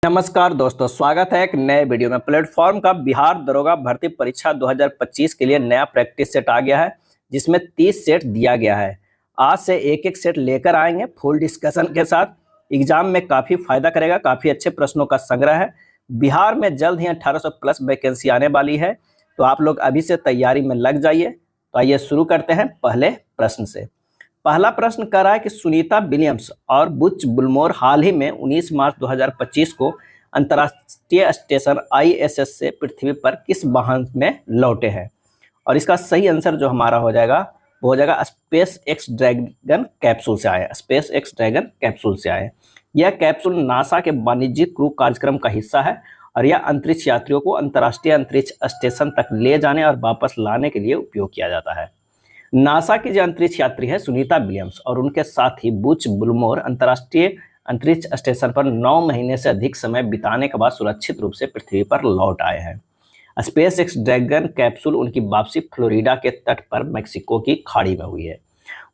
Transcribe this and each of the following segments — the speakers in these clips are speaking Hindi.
नमस्कार दोस्तों, स्वागत है एक नए वीडियो में। प्लेटफॉर्म का बिहार दरोगा भर्ती परीक्षा 2025 के लिए नया प्रैक्टिस सेट आ गया है, जिसमें 30 सेट दिया गया है। आज से एक एक सेट लेकर आएंगे फुल डिस्कशन के साथ। एग्जाम में काफ़ी फायदा करेगा, काफ़ी अच्छे प्रश्नों का संग्रह है। बिहार में जल्द ही 1800 प्लस वैकेंसी आने वाली है, तो आप लोग अभी से तैयारी में लग जाइए। तो आइए शुरू करते हैं पहले प्रश्न से। पहला प्रश्न कर रहा है कि सुनीता विलियम्स और बुच बुलमोर हाल ही में 19 मार्च 2025 को अंतर्राष्ट्रीय स्टेशन आईएसएस से पृथ्वी पर किस वाहन में लौटे हैं। और इसका सही आंसर जो हमारा हो जाएगा वो हो जाएगा स्पेस एक्स ड्रैगन कैप्सूल से आए। स्पेस एक्स ड्रैगन कैप्सूल से आए। यह कैप्सूल नासा के वाणिज्यिक क्रू कार्यक्रम का हिस्सा है और यह अंतरिक्ष यात्रियों को अंतर्राष्ट्रीय अंतरिक्ष स्टेशन तक ले जाने और वापस लाने के लिए उपयोग किया जाता है। नासा की जो अंतरिक्ष यात्री है सुनीता विलियम्स और उनके साथ ही बुच बुलमोर अंतर्राष्ट्रीय अंतरिक्ष स्टेशन पर 9 महीने से अधिक समय बिताने के बाद सुरक्षित रूप से पृथ्वी पर लौट आए हैं। स्पेस एक्स ड्रैगन कैप्सूल उनकी वापसी फ्लोरिडा के तट पर मेक्सिको की खाड़ी में हुई है।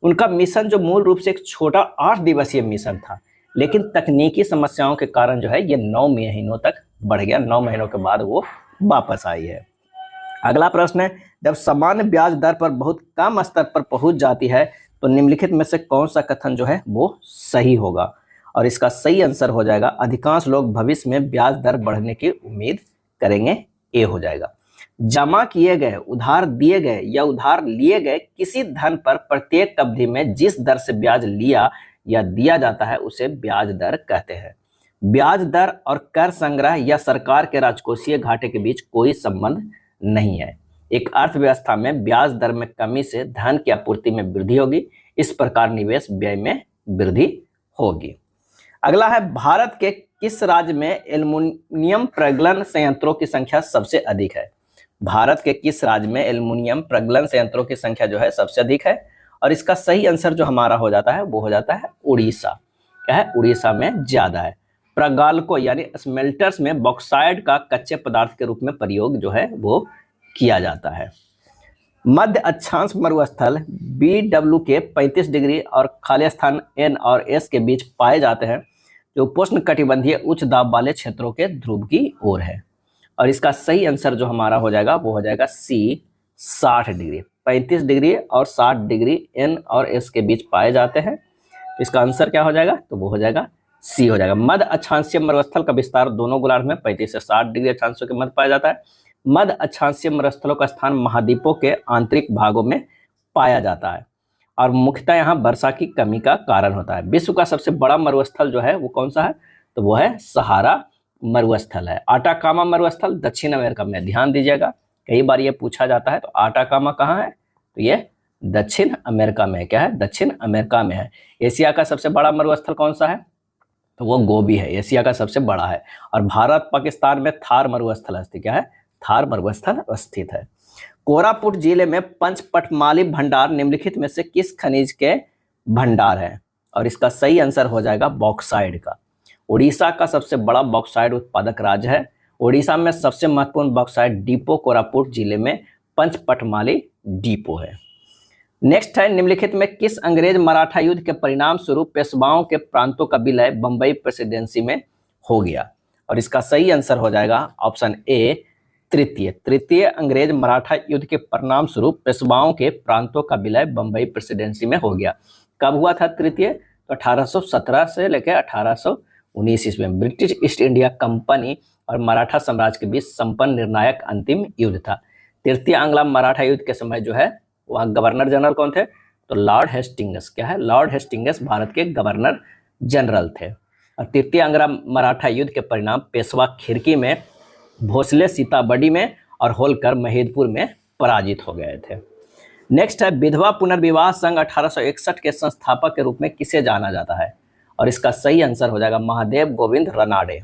उनका मिशन जो मूल रूप से एक छोटा 8 दिवसीय मिशन था, लेकिन तकनीकी समस्याओं के कारण जो है ये 9 महीनों तक बढ़ गया। 9 महीनों के बाद वो वापस आई है। अगला प्रश्न है, जब सामान्य ब्याज दर पर बहुत कम स्तर पर पहुंच जाती है तो निम्नलिखित में से कौन सा कथन जो है वो सही होगा। और इसका सही आंसर हो जाएगा अधिकांश लोग भविष्य में ब्याज दर बढ़ने की उम्मीद करेंगे। ए हो जाएगा। जमा किए गए, उधार दिए गए या उधार लिए गए किसी धन पर प्रत्येक अवधि में जिस दर से ब्याज लिया या दिया जाता है उसे ब्याज दर कहते हैं। ब्याज दर और कर संग्रह या सरकार के राजकोषीय घाटे के बीच कोई संबंध नहीं है। एक अर्थव्यवस्था में ब्याज दर में कमी से धन की आपूर्ति में वृद्धि होगी, इस प्रकार निवेश व्यय में वृद्धि होगी। अगला है, भारत के किस राज्य में एल्युमिनियम प्रगलन संयंत्रों की संख्या सबसे अधिक है। भारत के किस राज्य में एल्युमिनियम प्रगलन संयंत्रों की संख्या जो है सबसे अधिक है। और इसका सही आंसर जो हमारा हो जाता है वो हो जाता है उड़ीसा। क्या है? उड़ीसा में ज्यादा है। प्रगालकों यानी स्मेल्टर्स में बॉक्साइड का कच्चे पदार्थ के रूप में प्रयोग जो है वो किया जाता है। मध्य अक्षांश मरुस्थल BW के 35 डिग्री और खाली स्थान N और S के बीच पाए जाते हैं, जो उपोष्ण कटिबंधीय उच्च दाब वाले क्षेत्रों के ध्रुव की ओर है। और इसका सही आंसर जो हमारा हो जाएगा वो हो जाएगा C 60 डिग्री। 35 डिग्री और 60 डिग्री N और S के बीच पाए जाते हैं, तो इसका आंसर क्या हो जाएगा? तो वो हो जाएगा सी हो जाएगा। मध्य अक्षांशीय मरुस्थल का विस्तार दोनों गोलार्ध में 35 से 60 डिग्री अक्षांशों के मध्य पाया जाता है। मध्य अक्षांशीय मरुस्थलों का स्थान महाद्वीपों के आंतरिक भागों में पाया जाता है और मुख्यतः यहाँ वर्षा की कमी का कारण होता है। विश्व का सबसे बड़ा मरुस्थल जो है वो कौन सा है? तो वो है सहारा मरुस्थल है। आटाकामा मरुस्थल दक्षिण अमेरिका में। ध्यान दीजिएगा, कई बार ये पूछा जाता है। तो आटाकामा कहाँ है? तो ये दक्षिण अमेरिका में है। क्या है? दक्षिण अमेरिका में है। एशिया का सबसे बड़ा मरुस्थल कौन सा है? तो वो गोबी है, एशिया का सबसे बड़ा है। और भारत पाकिस्तान में थार मरुस्थल स्थित। क्या है? थार मरुस्थल स्थित है। कोरापुट जिले में पंचपटमाली भंडार निम्नलिखित में से किस खनिज के भंडार है? और इसका सही आंसर हो जाएगा बॉक्साइड का। उड़ीसा का सबसे बड़ा बॉक्साइड उत्पादक राज्य है। उड़ीसा में सबसे महत्वपूर्ण बॉक्साइड डिपो कोरापुट जिले में पंचपटमाली डिपो है। नेक्स्ट है, निम्नलिखित में किस अंग्रेज मराठा युद्ध के परिणाम स्वरूप पेशवाओं के प्रांतों का विलय बंबई प्रेसिडेंसी में हो गया? और इसका सही आंसर हो जाएगा ऑप्शन ए तृतीय अंग्रेज मराठा युद्ध के परिणाम स्वरूप पेशवाओं के प्रांतों का विलय बंबई प्रेसिडेंसी में हो गया। कब हुआ था तृतीय? तो 1817 से लेकर 1819 ईस्वी में ब्रिटिश ईस्ट इंडिया कंपनी और मराठा साम्राज्य के बीच संपन्न निर्णायक अंतिम युद्ध था। तृतीय आंग्ल मराठा युद्ध के समय जो है वहाँ गवर्नर जनरल कौन थे? तो लॉर्ड हेस्टिंग्स। क्या है? लॉर्ड हेस्टिंग्स भारत के गवर्नर जनरल थे। और तृतीय आंग्ल मराठा युद्ध के परिणाम पेशवा खिड़की में, भोसले सीताबड़ी में और होलकर महेदपुर में पराजित हो गए थे। नेक्स्ट है, विधवा पुनर्विवाह संघ 1861 के संस्थापक के रूप में किसे जाना जाता है? और इसका सही आंसर हो जाएगा महादेव गोविंद रनाडे।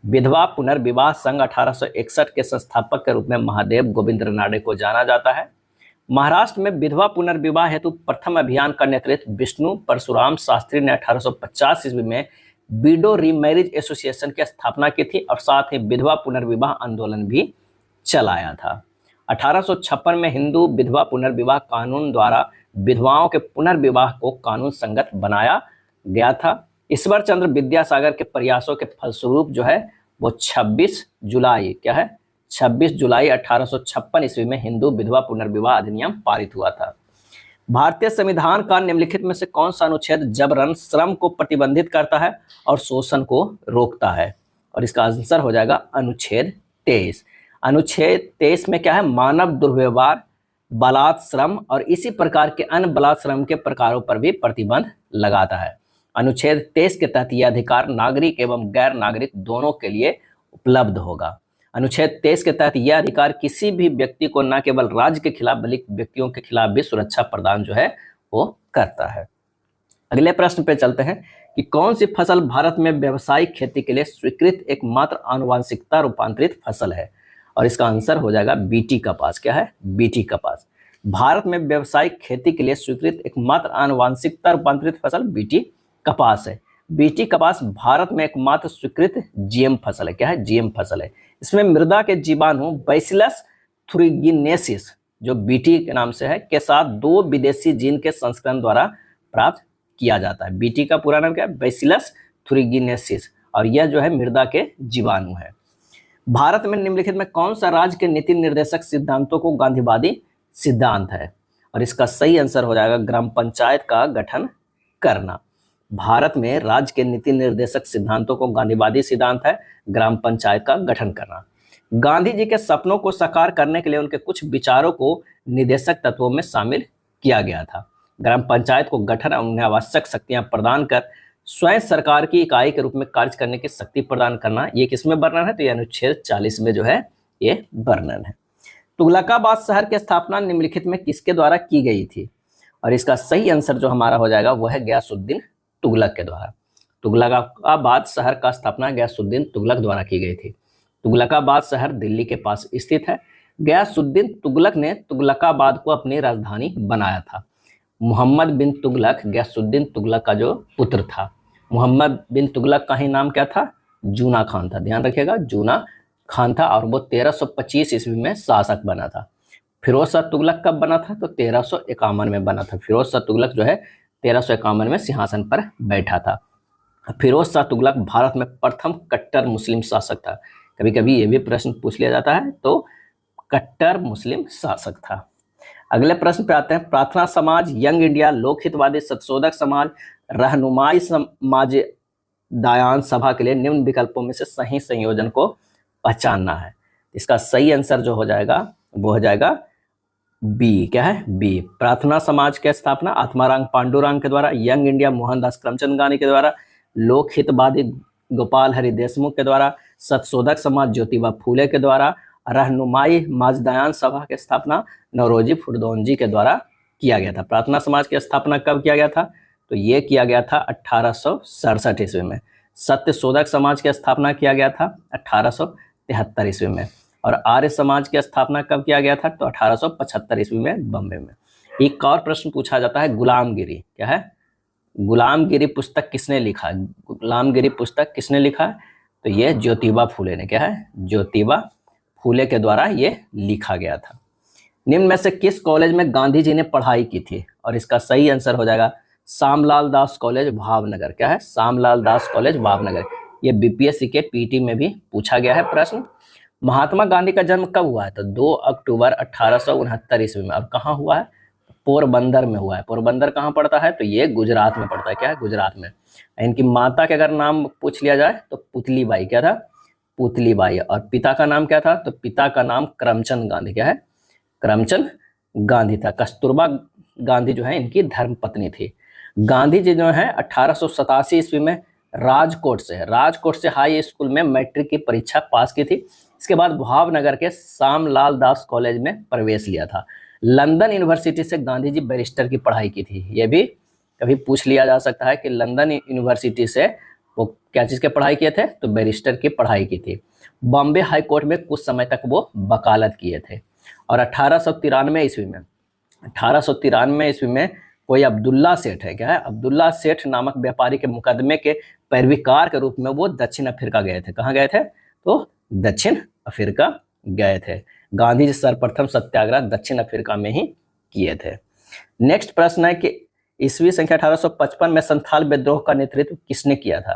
विधवा पुनर्विवाह संघ 1861 के संस्थापक के रूप में महादेव गोविंद रनाडे को जाना जाता है। महाराष्ट्र में विधवा पुनर्विवाह हेतु प्रथम अभियान का नेतृत्व विष्णु परशुराम शास्त्री ने 1850 ईस्वी में विडो रीमैरिज एसोसिएशन की स्थापना की थी और साथ ही विधवा पुनर्विवाह आंदोलन भी चलाया था। 1856 में हिंदू विधवा पुनर्विवाह कानून द्वारा विधवाओं के पुनर्विवाह को कानून संगत बनाया गया था ईश्वर चंद्र विद्यासागर के प्रयासों के फलस्वरूप जो है वो 26 जुलाई क्या है 26 जुलाई 1856 ईस्वी में हिंदू विधवा पुनर्विवाह अधिनियम पारित हुआ था। भारतीय संविधान का निम्नलिखित में से कौन सा अनुच्छेद जबरन श्रम को प्रतिबंधित करता है और शोषण को रोकता है? और इसका आंसर हो जाएगा अनुच्छेद 23। अनुच्छेद 23 में क्या है? मानव दुर्व्यवहार, बलात् श्रम और इसी प्रकार के अन्य बलात् श्रम के प्रकारों पर भी प्रतिबंध लगाता है। अनुच्छेद 23 के तहत यह अधिकार नागरिक एवं गैर नागरिक दोनों के लिए उपलब्ध होगा। अनुच्छेद 23 के तहत यह अधिकार किसी भी व्यक्ति को न केवल राज्य के खिलाफ बल्कि व्यक्तियों के खिलाफ भी सुरक्षा प्रदान जो है वो करता है। अगले प्रश्न पे चलते हैं कि कौन सी फसल भारत में व्यावसायिक खेती के लिए स्वीकृत एकमात्र आनुवंशिकता रूपांतरित फसल है? और इसका आंसर हो जाएगा बीटी कपास। क्या है? बीटी कपास। भारत में व्यावसायिक खेती के लिए स्वीकृत एकमात्र आनुवंशिकता रूपांतरित फसल बीटी कपास है। बीटी कपास भारत में एकमात्र स्वीकृत जीएम फसल है। क्या है? जीएम फसल है। इसमें मृदा के जीवाणु बैसिलस थुरिगिनेसिस जो बीटी के नाम से है के साथ 2 विदेशी जीन के संस्करण द्वारा प्राप्त किया जाता है। बीटी का पूरा नाम क्या है? बैसिलस थुरिगिनेसिस, और यह जो है मृदा के जीवाणु है। भारत में निम्नलिखित में कौन सा राज्य के नीति निर्देशक सिद्धांतों को गांधीवादी सिद्धांत है? और इसका सही आंसर हो जाएगा ग्राम पंचायत का गठन करना। भारत में राज्य के नीति निर्देशक सिद्धांतों को गांधीवादी सिद्धांत है ग्राम पंचायत का गठन करना। गांधी जी के सपनों को साकार करने के लिए उनके कुछ विचारों को निर्देशक तत्वों में शामिल किया गया था। ग्राम पंचायत को गठन और उन्हें आवश्यक शक्तियां प्रदान कर स्वयं सरकार की इकाई के रूप में कार्य करने की शक्ति प्रदान करना, ये किसमें वर्णन है? तो ये अनुच्छेद 40 में जो है ये वर्णन है। तुगलकाबाद शहर की स्थापना निम्नलिखित में किसके द्वारा की गई थी? और इसका सही आंसर जो हमारा हो जाएगा वो है गयासुद्दीन तुगलक के द्वारा। तुगलकाबाद शहर का स्थापना गयासुद्दीन तुगलक द्वारा की गई थी। तुगलकाबाद शहर दिल्ली के पास स्थित है। गयासुद्दीन तुगलक ने तुगलकाबाद को अपनी राजधानी बनाया था। मोहम्मद बिन तुगलक गयासुद्दीन तुगलक का जो पुत्र था। मोहम्मद बिन तुगलक का ही नाम क्या था? जूना खान था। ध्यान रखिएगा, जूना खान था, और वो 1325 ईस्वी में शासक बना था। फिरोज शाह तुगलक कब बना था? तो 1351 में बना था। फिरोज शाह तुगलक जो है 1351 में सिंहासन पर बैठा था। फिरोज शाह तुगलक भारत में प्रथम कट्टर मुस्लिम शासक था। कभी कभी ये भी प्रश्न पूछ लिया जाता है, तो कट्टर मुस्लिम शासक था। अगले प्रश्न पे आते हैं। प्रार्थना समाज, यंग इंडिया, लोकहितवादी सत्शोधक समाज, रहनुमाई समाज दायान सभा के लिए निम्न विकल्पों में से सही संयोजन को पहचानना है। इसका सही आंसर जो हो जाएगा वो हो जाएगा बी। क्या है? बी। प्रार्थना समाज की स्थापना आत्माराम पांडुरंग के द्वारा, यंग इंडिया मोहनदास करमचंद गांधी के द्वारा, लोकहितवादी गोपाल हरि देशमुख के द्वारा, सत्शोधक समाज ज्योतिबा फूले के द्वारा, रहनुमाई माजदायान सभा की स्थापना नौरोजी फुरदौनजी के द्वारा किया गया था। प्रार्थना समाज की स्थापना कब किया गया था? तो ये किया गया था 1867 ईस्वी में। सत्यशोधक समाज की स्थापना किया गया था 1873 ईस्वी में। और आर्य समाज की स्थापना कब किया गया था? तो 1875 ईस्वी में बम्बे में। एक और प्रश्न पूछा जाता है, गुलामगिरी। क्या है? गुलामगिरी पुस्तक किसने लिखा? गुलामगिरी पुस्तक किसने लिखा? तो ये ज्योतिबा फूले ने। क्या है? ज्योतिबा फूले के द्वारा ये लिखा गया था। निम्न में से किस कॉलेज में गांधी जी ने पढ़ाई की थी? और इसका सही आंसर हो जाएगा श्यामलाल दास कॉलेज भावनगर। क्या है? श्यामलाल दास कॉलेज भावनगर। ये बीपीएससी के पीटी में भी पूछा गया है प्रश्न। महात्मा गांधी का जन्म कब हुआ है? तो 2 अक्टूबर 1869 ईस्वी में। और कहाँ हुआ है? पोरबंदर में हुआ है। पोरबंदर कहाँ पड़ता है? तो ये गुजरात में पड़ता है। क्या है? गुजरात में। इनकी माता के अगर नाम पूछ लिया जाए तो पुतलीबाई। क्या था? पुतलीबाई। और पिता का नाम क्या था? तो पिता का नाम करमचंद गांधी। क्या है? करमचंद गांधी था। कस्तूरबा गांधी जो है इनकी धर्मपत्नी थी। गांधी जी जो है 1887 ईस्वी में राजकोट से हाई स्कूल में मैट्रिक की परीक्षा पास की थी। इसके बाद भावनगर के श्यामलाल दास कॉलेज में प्रवेश लिया था। लंदन यूनिवर्सिटी से गांधी जी बैरिस्टर की पढ़ाई की थी। ये भी कभी पूछ लिया जा सकता है कि लंदन यूनिवर्सिटी से वो क्या चीज़ के पढ़ाई किए थे? तो बैरिस्टर की पढ़ाई की थी। बॉम्बे हाई कोर्ट में कुछ समय तक वो वकालत किए थे। और 1893 ईस्वी में कोई अब्दुल्ला सेठ है। क्या है? अब्दुल्ला सेठ नामक व्यापारी के मुकदमे के पैरवीकार के रूप में वो दक्षिण अफ्रीका गए थे। कहाँ गए थे? तो दक्षिण अफ्रीका गए थे। गांधी जी सर्वप्रथम सत्याग्रह दक्षिण अफ्रीका में ही किए थे। नेक्स्ट प्रश्न है कि ईस्वी संख्या 1855 में संथाल विद्रोह का नेतृत्व किसने किया था?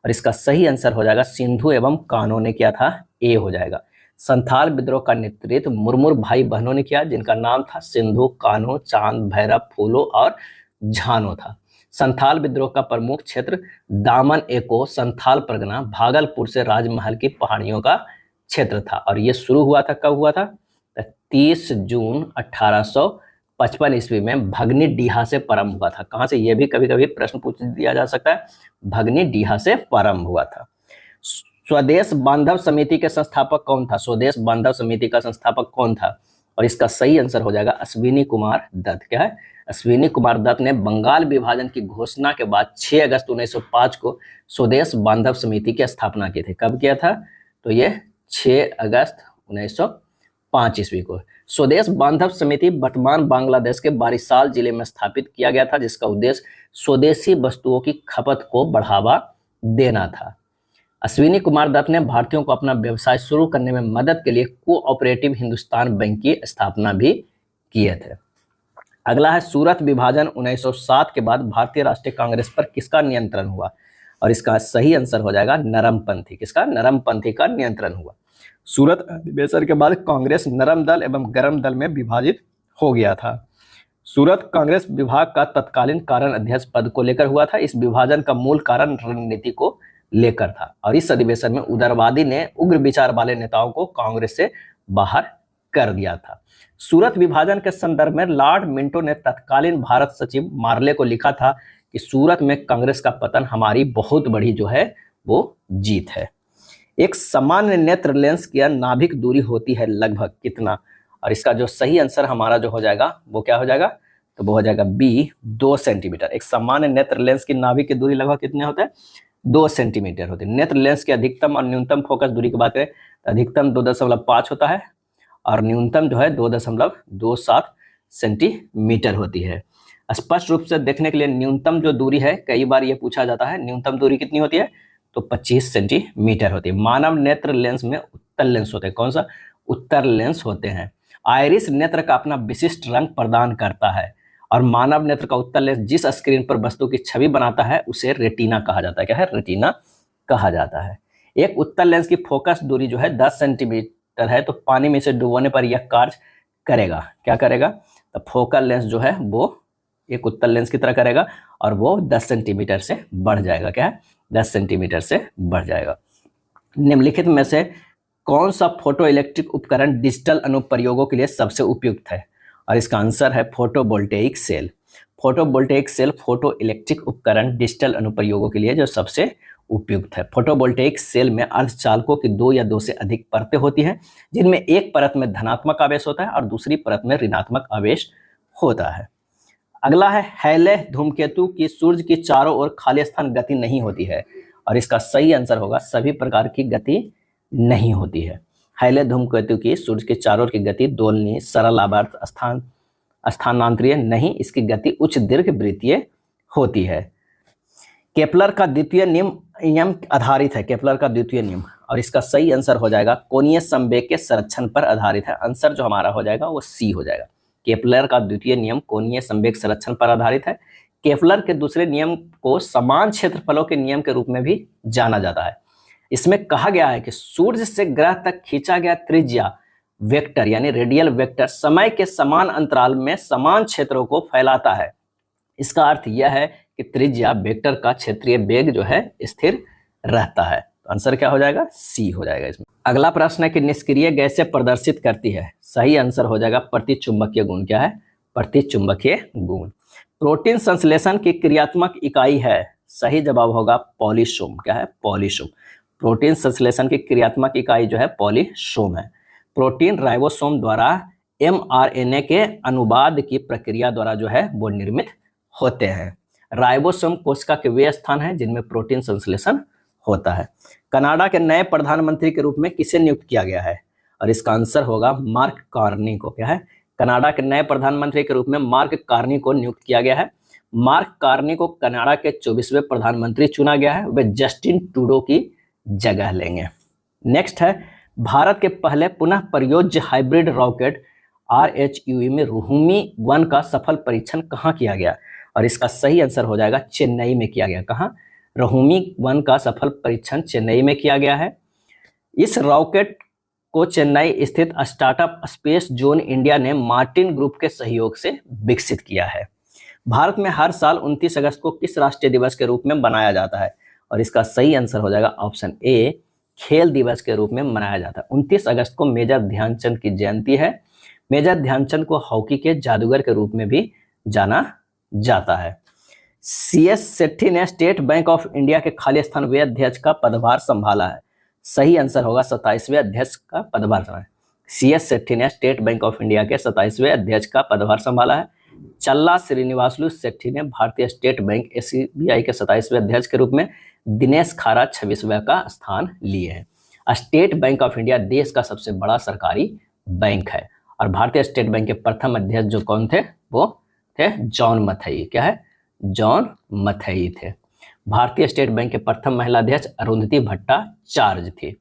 और इसका सही आंसर हो जाएगा सिंधु एवं कान्हो ने किया था, ए हो जाएगा। संथाल विद्रोह का नेतृत्व मुर्मुर भाई बहनों ने किया, जिनका नाम था सिंधु, कान्हो, चांद, भैरव, फूलो और झानो था। संथाल विद्रोह का प्रमुख क्षेत्र दामन एको संथाल परगना भागलपुर से राजमहल की पहाड़ियों का क्षेत्र था। और ये शुरू हुआ था, कब हुआ था? 30 जून 1855 ईस्वी में भगनी डीहा से प्रारंभ हुआ था। कहां से? ये भी कभी कभी प्रश्न पूछ दिया जा सकता है। भगनी डीहा से प्रारंभ हुआ था। स्वदेश बांधव समिति के संस्थापक कौन था? स्वदेश बांधव समिति का संस्थापक कौन था? और इसका सही आंसर हो जाएगा अश्विनी कुमार दत्त। क्या है? अश्विनी कुमार दत्त ने बंगाल विभाजन की घोषणा के बाद 6 अगस्त 1905 को स्वदेश बांधव समिति की स्थापना की थी। कब किया था? तो ये 6 अगस्त 1905 ईस्वी को। स्वदेश बांधव समिति वर्तमान बांग्लादेश के बारिसाल जिले में स्थापित किया गया था, जिसका उद्देश्य स्वदेशी वस्तुओं की खपत को बढ़ावा देना था। अश्विनी कुमार दत्त ने भारतीयों को अपना व्यवसाय शुरू करने में मदद के लिए कोऑपरेटिव हिंदुस्तान बैंक की स्थापना भी किए थे। अगला है सूरत विभाजन 1907 के बाद भारतीय राष्ट्रीय कांग्रेस पर किसका नियंत्रण हुआ? और इसका सही आंसर हो जाएगा नरमपंथी। किसका? नरमपंथी का नियंत्रण हुआ। सूरत अधिवेशन के बाद कांग्रेस नरम दल एवं गरम दल में विभाजित हो गया था। सूरत कांग्रेस विभाग का तत्कालीन कारण अध्यक्ष पद को लेकर हुआ था। इस विभाजन का मूल कारण रणनीति को लेकर था। और इस अधिवेशन में उदारवादी ने उग्र विचार वाले नेताओं को कांग्रेस से बाहर कर दिया था। सूरत विभाजन के संदर्भ में लॉर्ड मिंटो ने तत्कालीन भारत सचिव मार्ले को लिखा था कि सूरत में कांग्रेस का पतन हमारी बहुत बड़ी जो है वो जीत है। एक सामान्य नेत्र लेंस की नाभिक दूरी होती है लगभग कितना? और इसका जो सही आंसर हमारा जो हो जाएगा वो क्या हो जाएगा? तो वो हो जाएगा बी, 2 सेंटीमीटर। एक सामान्य नेत्र लेंस की नाभिक की दूरी लगभग कितने होते हैं? 2 सेंटीमीटर होती है। नेत्र लेंस की अधिकतम और न्यूनतम फोकस दूरी की बात करें तो अधिकतम 2.5 होता है और न्यूनतम जो है 2.27 सेंटीमीटर होती है। स्पष्ट रूप से देखने के लिए न्यूनतम जो दूरी है, कई बार ये पूछा जाता है, न्यूनतम दूरी कितनी होती है? तो 25 सेंटीमीटर होती है। मानव नेत्र लेंस में उत्तर लेंस होते हैं। कौन सा? उत्तर लेंस होते हैं। आइरिस नेत्र का अपना विशिष्ट रंग प्रदान करता है और मानव नेत्र का उत्तर लेंस जिस स्क्रीन पर वस्तु की छवि बनाता है उसे रेटिना कहा जाता है। क्या है? रेटिना कहा जाता है। एक उत्तर लेंस की फोकस दूरी जो है 10 सेंटीमीटर है, तो पानी में से डुबोने पर यह कार्य करेगा। क्या करेगा? तो फोकल लेंस जो है वो एक उत्तर लेंस की तरह करेगा और वो 10 सेंटीमीटर से बढ़ जाएगा। क्या है? 10 सेंटीमीटर से बढ़ जाएगा। निम्नलिखित में से कौन सा फोटो इलेक्ट्रिक उपकरण डिजिटल अनुप्रयोगों के लिए सबसे उपयुक्त है? और इसका आंसर है photovoltaic cell. Photovoltaic cell photo electric उपकरण डिजिटल अनुप्रयोगों के लिए जो सबसे उपयुक्त है। फोटोवोल्टेइक सेल में अर्धचालकों की 2 या 2 से अधिक परतें होती हैं, जिनमें एक परत में धनात्मक आवेश होता है और दूसरी परत में ऋणात्मक आवेश होता है। अगला है हैले धूमकेतु की सूर्य की चारों ओर खाली स्थान गति नहीं होती है। और इसका सही आंसर होगा सभी प्रकार की गति नहीं होती है। हैले धूमकेतु की सूर्य के चारों ओर की गति दोलनीय, सरल आवर्त, स्थानांतरीय नहीं, इसकी गति उच्च दीर्घ वृत्तीय होती है। केपलर का द्वितीय नियम आधारित है। केपलर का द्वितीय नियम, और इसका सही आंसर हो जाएगा कोणीय संवेग के संरक्षण पर आधारित है। आंसर जो हमारा हो जाएगा वो सी हो जाएगा। केपलर का द्वितीय नियम कोणीय संवेग संरक्षण पर आधारित है। केपलर के दूसरे नियम को समान क्षेत्रफलों के नियम के रूप में भी जाना जाता है। इसमें कहा गया है कि सूर्य से ग्रह तक खींचा गया त्रिज्या वेक्टर यानी रेडियल वेक्टर समय के समान अंतराल में समान क्षेत्रों को फैलाता है। इसका अर्थ यह है कि त्रिज्या वेक्टर का क्षेत्रीय वेग जो है स्थिर रहता है। तो आंसर क्या हो जाएगा? सी हो जाएगा इसमें। अगला प्रश्न है कि निष्क्रिय गैसें प्रदर्शित करती है। सही आंसर हो जाएगा प्रतिचुंबकीय गुण। क्या है? प्रतिचुंबकीय गुण। प्रोटीन संश्लेषण की क्रियात्मक इकाई है। सही जवाब होगा पॉलीसोम। क्या है? पॉलीसोम। प्रोटीन संश्लेषण की क्रियात्मक इकाई जो है पॉलीसोम है। प्रोटीन राइबोसोम द्वारा mRNA के अनुवाद की प्रक्रिया द्वारा जो है वो निर्मित होते हैं। राइबोसोम कोशिका के वे स्थान हैं जिनमें प्रोटीन संश्लेषण होता है। कनाडा के नए प्रधानमंत्री के रूप में किसे नियुक्त किया गया है? और इसका आंसर होगा मार्क कार्नी को। क्या है? कनाडा के नए प्रधानमंत्री के रूप में मार्क कार्नी को नियुक्त किया गया है। मार्क कार्नी को कनाडा के 24वें प्रधानमंत्री चुना गया है। वे जस्टिन ट्रूडो की जगह लेंगे। नेक्स्ट है भारत के पहले पुनः प्रयोज्य हाइब्रिड रॉकेट RHUE में रुहुमी 1 का सफल परीक्षण कहाँ किया गया? और इसका सही आंसर हो जाएगा चेन्नई में किया गया। कहाँ? रहुमी 1 का सफल परीक्षण चेन्नई में किया गया है। इस रॉकेट को चेन्नई स्थित स्टार्टअप स्पेस जोन इंडिया ने मार्टिन ग्रुप के सहयोग से विकसित किया है। भारत में हर साल 29 अगस्त को किस राष्ट्रीय दिवस के रूप में मनाया जाता है? और इसका सही आंसर हो जाएगा ऑप्शन ए, खेल दिवस के रूप में मनाया जाता है। 29 अगस्त को मेजर ध्यानचंद की जयंती है। मेजर ध्यानचंद को हॉकी के जादूगर के रूप में भी जाना जाता है। CS सेठी ने स्टेट बैंक ऑफ इंडिया के खाली स्थान वे अध्यक्ष का पदभार संभाला है। सही आंसर होगा 27वें अध्यक्ष का पदभार संभाला है। CS सेठी ने स्टेट बैंक ऑफ इंडिया के 27वें अध्यक्ष का पदभार संभाला है। चल्ला श्रीनिवासलू सेठी ने भारतीय स्टेट बैंक SBI के 27वें अध्यक्ष के रूप में दिनेश खारा 26वें का स्थान लिए हैं। स्टेट बैंक ऑफ इंडिया देश का सबसे बड़ा सरकारी बैंक है और भारतीय स्टेट बैंक के प्रथम अध्यक्ष जो कौन थे? वो थे जॉन मथई। क्या है? जॉन मथई थे। भारतीय स्टेट बैंक के प्रथम महिला अध्यक्ष अरुंधति भट्टाचार्य थी।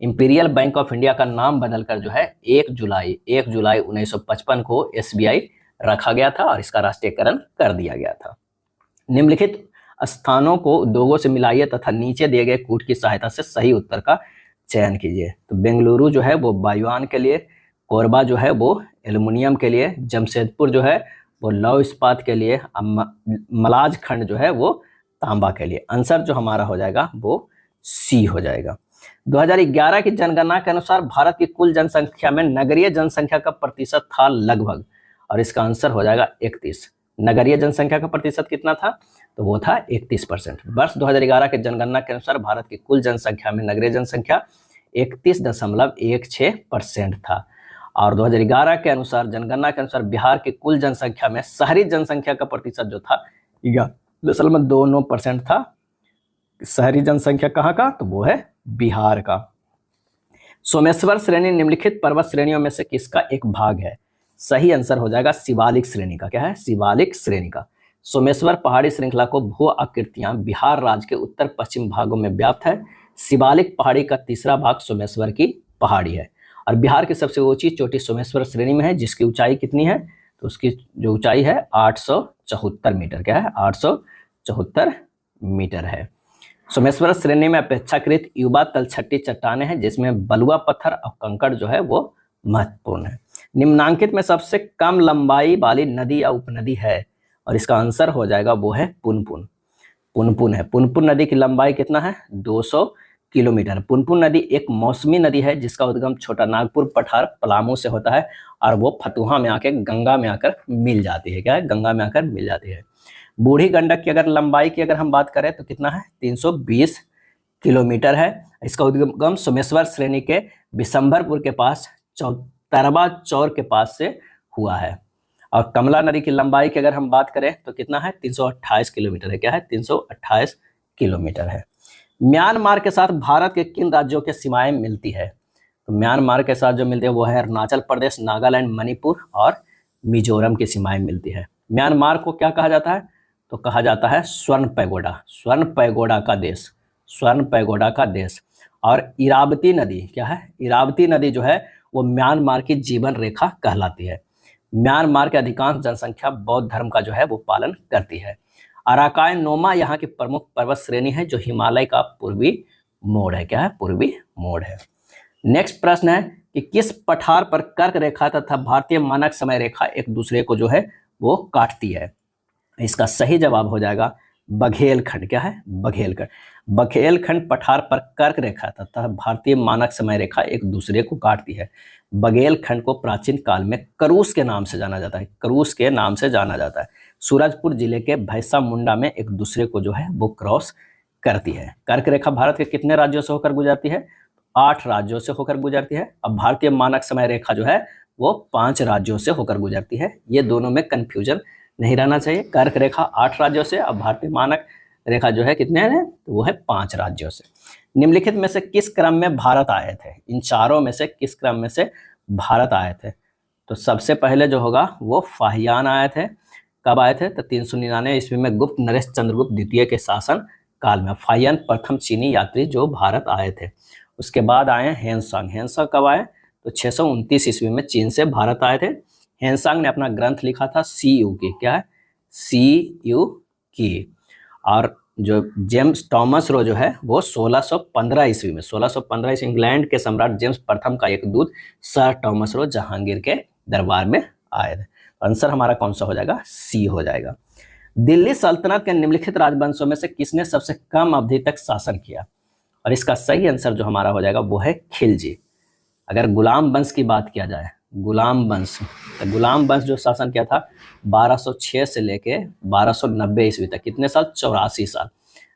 इंपीरियल बैंक ऑफ इंडिया का नाम बदलकर जो है 1 जुलाई 1955 को SBI रखा गया था और इसका राष्ट्रीयकरण कर दिया गया था। निम्नलिखित स्थानों को उद्योगों से मिलाइए तथा नीचे दिए गए कूट की सहायता से सही उत्तर का चयन कीजिए। तो बेंगलुरु जो है वो वायुयान के लिए, कोरबा जो है वो एल्युमिनियम के लिए, जमशेदपुर जो है वो लौह इस्पात के लिए, मलाज खंड जो है वो तांबा के लिए। आंसर जो हमारा हो जाएगा वो सी हो जाएगा। 2011 की जनगणना के अनुसार भारत की कुल जनसंख्या में नगरीय जनसंख्या का प्रतिशत था लगभग, और इसका आंसर हो जाएगा 31। नगरीय जनसंख्या का प्रतिशत कितना था? तो वो था 31%। वर्ष 2011 के जनगणना के अनुसार भारत की कुल जनसंख्या में नगरीय जनसंख्या 31.16% था और 2011 के अनुसार जनगणना के अनुसार बिहार की कुल जनसंख्या में शहरी जनसंख्या का प्रतिशत जो था 11.29% था। शहरी जनसंख्या कहाँ का? तो वो है बिहार का। सोमेश्वर श्रेणी निम्नलिखित पर्वत श्रेणियों में से किसका एक भाग है? सही आंसर हो जाएगा शिवालिक श्रेणी का। क्या है? शिवालिक श्रेणी का। सोमेश्वर पहाड़ी श्रृंखला को भू आकृतियां बिहार राज्य के उत्तर पश्चिम भागों में व्याप्त है। शिवालिक पहाड़ी का तीसरा भाग सोमेश्वर की पहाड़ी है और बिहार की सबसे ऊंची चोटी सोमेश्वर श्रेणी में है, जिसकी ऊंचाई कितनी है? तो उसकी जो ऊंचाई है 874 मीटर। क्या है? 874 मीटर है। सोमेश्वर श्रेणी में अपेक्षाकृत युवा तलछटी चट्टानें हैं, जिसमें बलुआ पत्थर और कंकड़ जो है वो महत्वपूर्ण है। निम्नांकित में सबसे कम लंबाई वाली नदी या उपनदी है, और इसका आंसर हो जाएगा वो है पुनपुन। पुनपुन है। पुनपुन नदी की लंबाई कितना है? 200 किलोमीटर। पुनपुन नदी एक मौसमी नदी है जिसका उद्गम छोटा नागपुर पठार पलामू से होता है और वो फतुहा में आके गंगा में आकर मिल जाती है। क्या है? गंगा में आकर मिल जाती है। बूढ़ी गंडक की अगर लंबाई की अगर हम बात करें तो कितना है? 320 किलोमीटर है। इसका उद्गम सोमेश्वर श्रेणी के बिशंभरपुर के पास तरबा चौर के पास से हुआ है। और कमला नदी की लंबाई की अगर हम बात करें तो कितना है? 328 किलोमीटर है। क्या है? 328 किलोमीटर है। म्यांमार के साथ भारत के किन राज्यों के सीमाएं मिलती है? तो म्यांमार के साथ जो मिलती है वो है अरुणाचल प्रदेश, नागालैंड, मणिपुर और मिजोरम की सीमाएं मिलती है। म्यांमार को क्या कहा जाता है? तो कहा जाता है स्वर्ण पैगोडा, स्वर्ण पैगोडा का देश, स्वर्ण पैगोडा का देश। और इरावती नदी क्या है? इरावती नदी जो है वो म्यांमार की जीवन रेखा कहलाती है। म्यांमार के अधिकांश जनसंख्या बौद्ध धर्म का जो है वो पालन करती है। अराकान नोमा यहाँ की प्रमुख पर्वत श्रेणी है जो हिमालय का पूर्वी मोड़ है। क्या है? पूर्वी मोड़ है। नेक्स्ट प्रश्न है कि किस पठार पर कर्क रेखा तथा भारतीय मानक समय रेखा एक दूसरे को जो है वो काटती है? इसका सही जवाब हो जाएगा बघेलखंड। क्या है? बघेलखंड। बघेलखंड पठार पर कर्क रेखा तथा भारतीय मानक समय रेखा एक दूसरे को काटती है। बघेलखंड को प्राचीन काल में करूस के नाम से जाना जाता है। करूस के नाम से जाना जाता है। सूरजपुर जिले के भैंसा मुंडा में एक दूसरे को जो है वो क्रॉस करती है। कर्क रेखा भारत के कितने राज्यों से होकर गुजरती है? 8 राज्यों से होकर गुजरती है। अब भारतीय मानक समय रेखा जो है वो 5 राज्यों से होकर गुजरती है। ये दोनों में कंफ्यूजन नहीं रहना चाहिए। कर्क रेखा 8 राज्यों से, अब भारतीय मानक रेखा जो है कितने हैं? तो वो है 5 राज्यों से। निम्नलिखित में से किस क्रम में भारत आए थे? इन चारों में से किस क्रम में से भारत आए थे? तो सबसे पहले जो होगा वो फाहियान आए थे। कब आए थे? तो 399 ईस्वी में गुप्त नरेश चंद्रगुप्त द्वितीय के शासन काल में फाहियान प्रथम चीनी यात्री जो भारत आए थे। उसके बाद आए हेनसांग। हेनसांग कब आए? तो 629 ईस्वी में चीन से भारत आए थे। हेनसांग ने अपना ग्रंथ लिखा था सी यू की। क्या है? CU की। और जो जेम्स टॉमस रो जो है वो 1615 ईस्वी में, 1615 ईस्वी इंग्लैंड के सम्राट जेम्स प्रथम का एक दूत सर टॉमस रो जहांगीर के दरबार में आए थे। आंसर हमारा कौन सा हो जाएगा? सी हो जाएगा। दिल्ली सल्तनत के निम्नलिखित राजवंशों में से किसने सबसे कम अवधि तक शासन किया? और इसका सही आंसर जो हमारा हो जाएगा वो है खिलजी। अगर गुलाम वंश की बात किया जाए, गुलाम वंश, तो गुलाम वंश जो शासन किया था 1206 से लेके 1290 ईस्वी तक, कितने साल? 84 साल।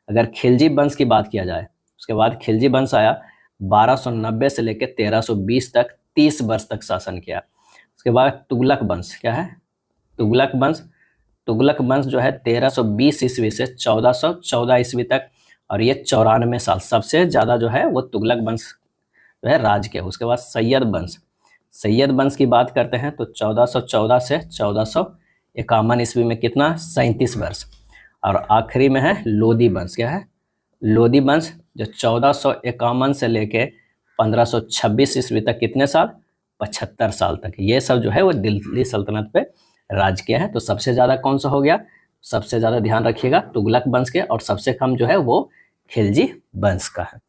अगर खिलजी वंश की बात किया जाए, उसके बाद खिलजी वंश आया 1290 से लेके 1320 तक, 30 वर्ष तक शासन किया। उसके बाद तुगलक वंश, क्या है? तुगलक वंश। तुगलक वंश जो है 1320 ईस्वी से 1414 ईस्वी तक, और ये 94 साल, सबसे ज्यादा जो है वो तुगलक वंश जो है राज किया। उसके बाद सैयद वंश, सैयद वंश की बात करते हैं तो 1414 से 1451 ईस्वी में कितना? 37 वर्ष। और आखिरी में है लोदी वंश, क्या है? लोदी वंश जो 1451 से लेके 1526 ईस्वी तक, कितने साल? 75 साल तक। ये सब जो है वो दिल्ली सल्तनत पे राज किया है। तो सबसे ज़्यादा कौन सा हो गया? सबसे ज़्यादा ध्यान रखिएगा तुगलक वंश के, और सबसे कम जो है वो खिलजी वंश का है।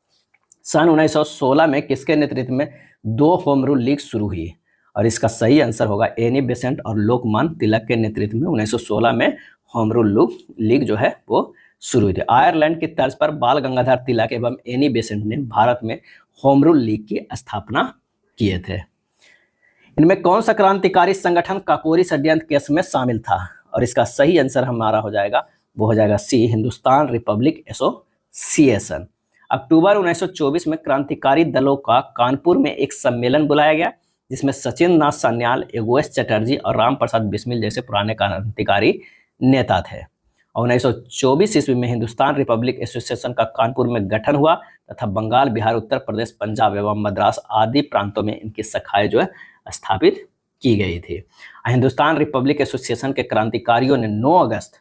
सन 1916 में किसके नेतृत्व में 2 होम रूल लीग शुरू हुई? और इसका सही आंसर होगा एनी बेसेंट और लोकमान्य तिलक के नेतृत्व में 1916 में होम रूल लीग जो है वो शुरू हुई थी। आयरलैंड की तर्ज पर बाल गंगाधर तिलक एवं एनी बेसेंट ने भारत में होम रूल लीग की स्थापना किए थे। इनमें कौन सा क्रांतिकारी संगठन काकोरी षड्यंत्र केस में शामिल था? और इसका सही आंसर हमारा हो जाएगा, वो हो जाएगा सी, हिंदुस्तान रिपब्लिक एसोसिएशन। अक्टूबर 1924 में क्रांतिकारी दलों का कानपुर में एक सम्मेलन बुलाया गया, जिसमें सचिंद्र नाथ सान्याल, एगोएस चटर्जी और राम प्रसाद बिस्मिल जैसे पुराने क्रांतिकारी नेता थे। और 1924 ईस्वी में हिंदुस्तान रिपब्लिक एसोसिएशन का कानपुर में गठन हुआ तथा बंगाल, बिहार, उत्तर प्रदेश, पंजाब एवं मद्रास आदि प्रांतों में इनकी शाखाएं जो है स्थापित की गई थी। हिंदुस्तान रिपब्लिक एसोसिएशन के क्रांतिकारियों ने 9 अगस्त,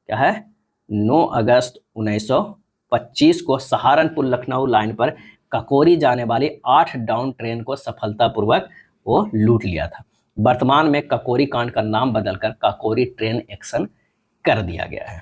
क्या है? 9 अगस्त 1925 को सहारनपुर लखनऊ लाइन पर काकोरी जाने वाली 8 डाउन ट्रेन को सफलतापूर्वक वो लूट लिया था। वर्तमान में काकोरी कांड का नाम बदलकर काकोरी ट्रेन एक्शन कर दिया गया है।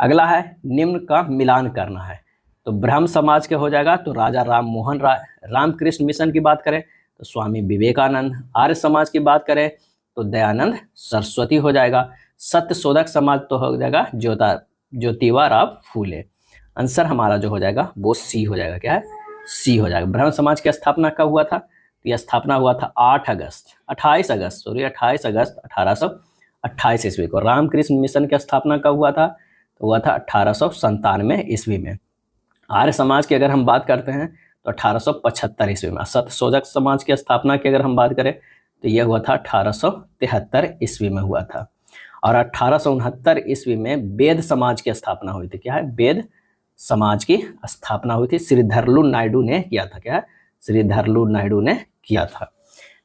अगला है निम्न का मिलान करना है, तो ब्रह्म समाज के हो जाएगा तो राजा राम मोहन राय। रामकृष्ण मिशन की बात करें तो स्वामी विवेकानंद। आर्य समाज की बात करें तो दयानंद सरस्वती हो जाएगा। सत्य शोधक समाज तो हो जाएगा ज्योतिबा राव फूले। आंसर हमारा जो हो जाएगा वो सी हो जाएगा, क्या है? सी हो जाएगा। ब्रह्म समाज की स्थापना कब हुआ था? तो यह स्थापना हुआ था 28 अगस्त 1828 ईस्वी को। रामकृष्ण मिशन की स्थापना कब हुआ था? तो हुआ था 1897 ईस्वी में। आर्य समाज की अगर हम बात करते हैं तो 1875 ईस्वी में। सत्यशोधक समाज की स्थापना की अगर हम बात करें तो यह हुआ था 1873 ईस्वी में हुआ था। और 1869 ईस्वी में वेद समाज की स्थापना हुई थी, क्या है? वेद समाज की स्थापना हुई थी, श्रीधरलू नायडू ने किया था, क्या है? श्रीधरलू नायडू ने किया था।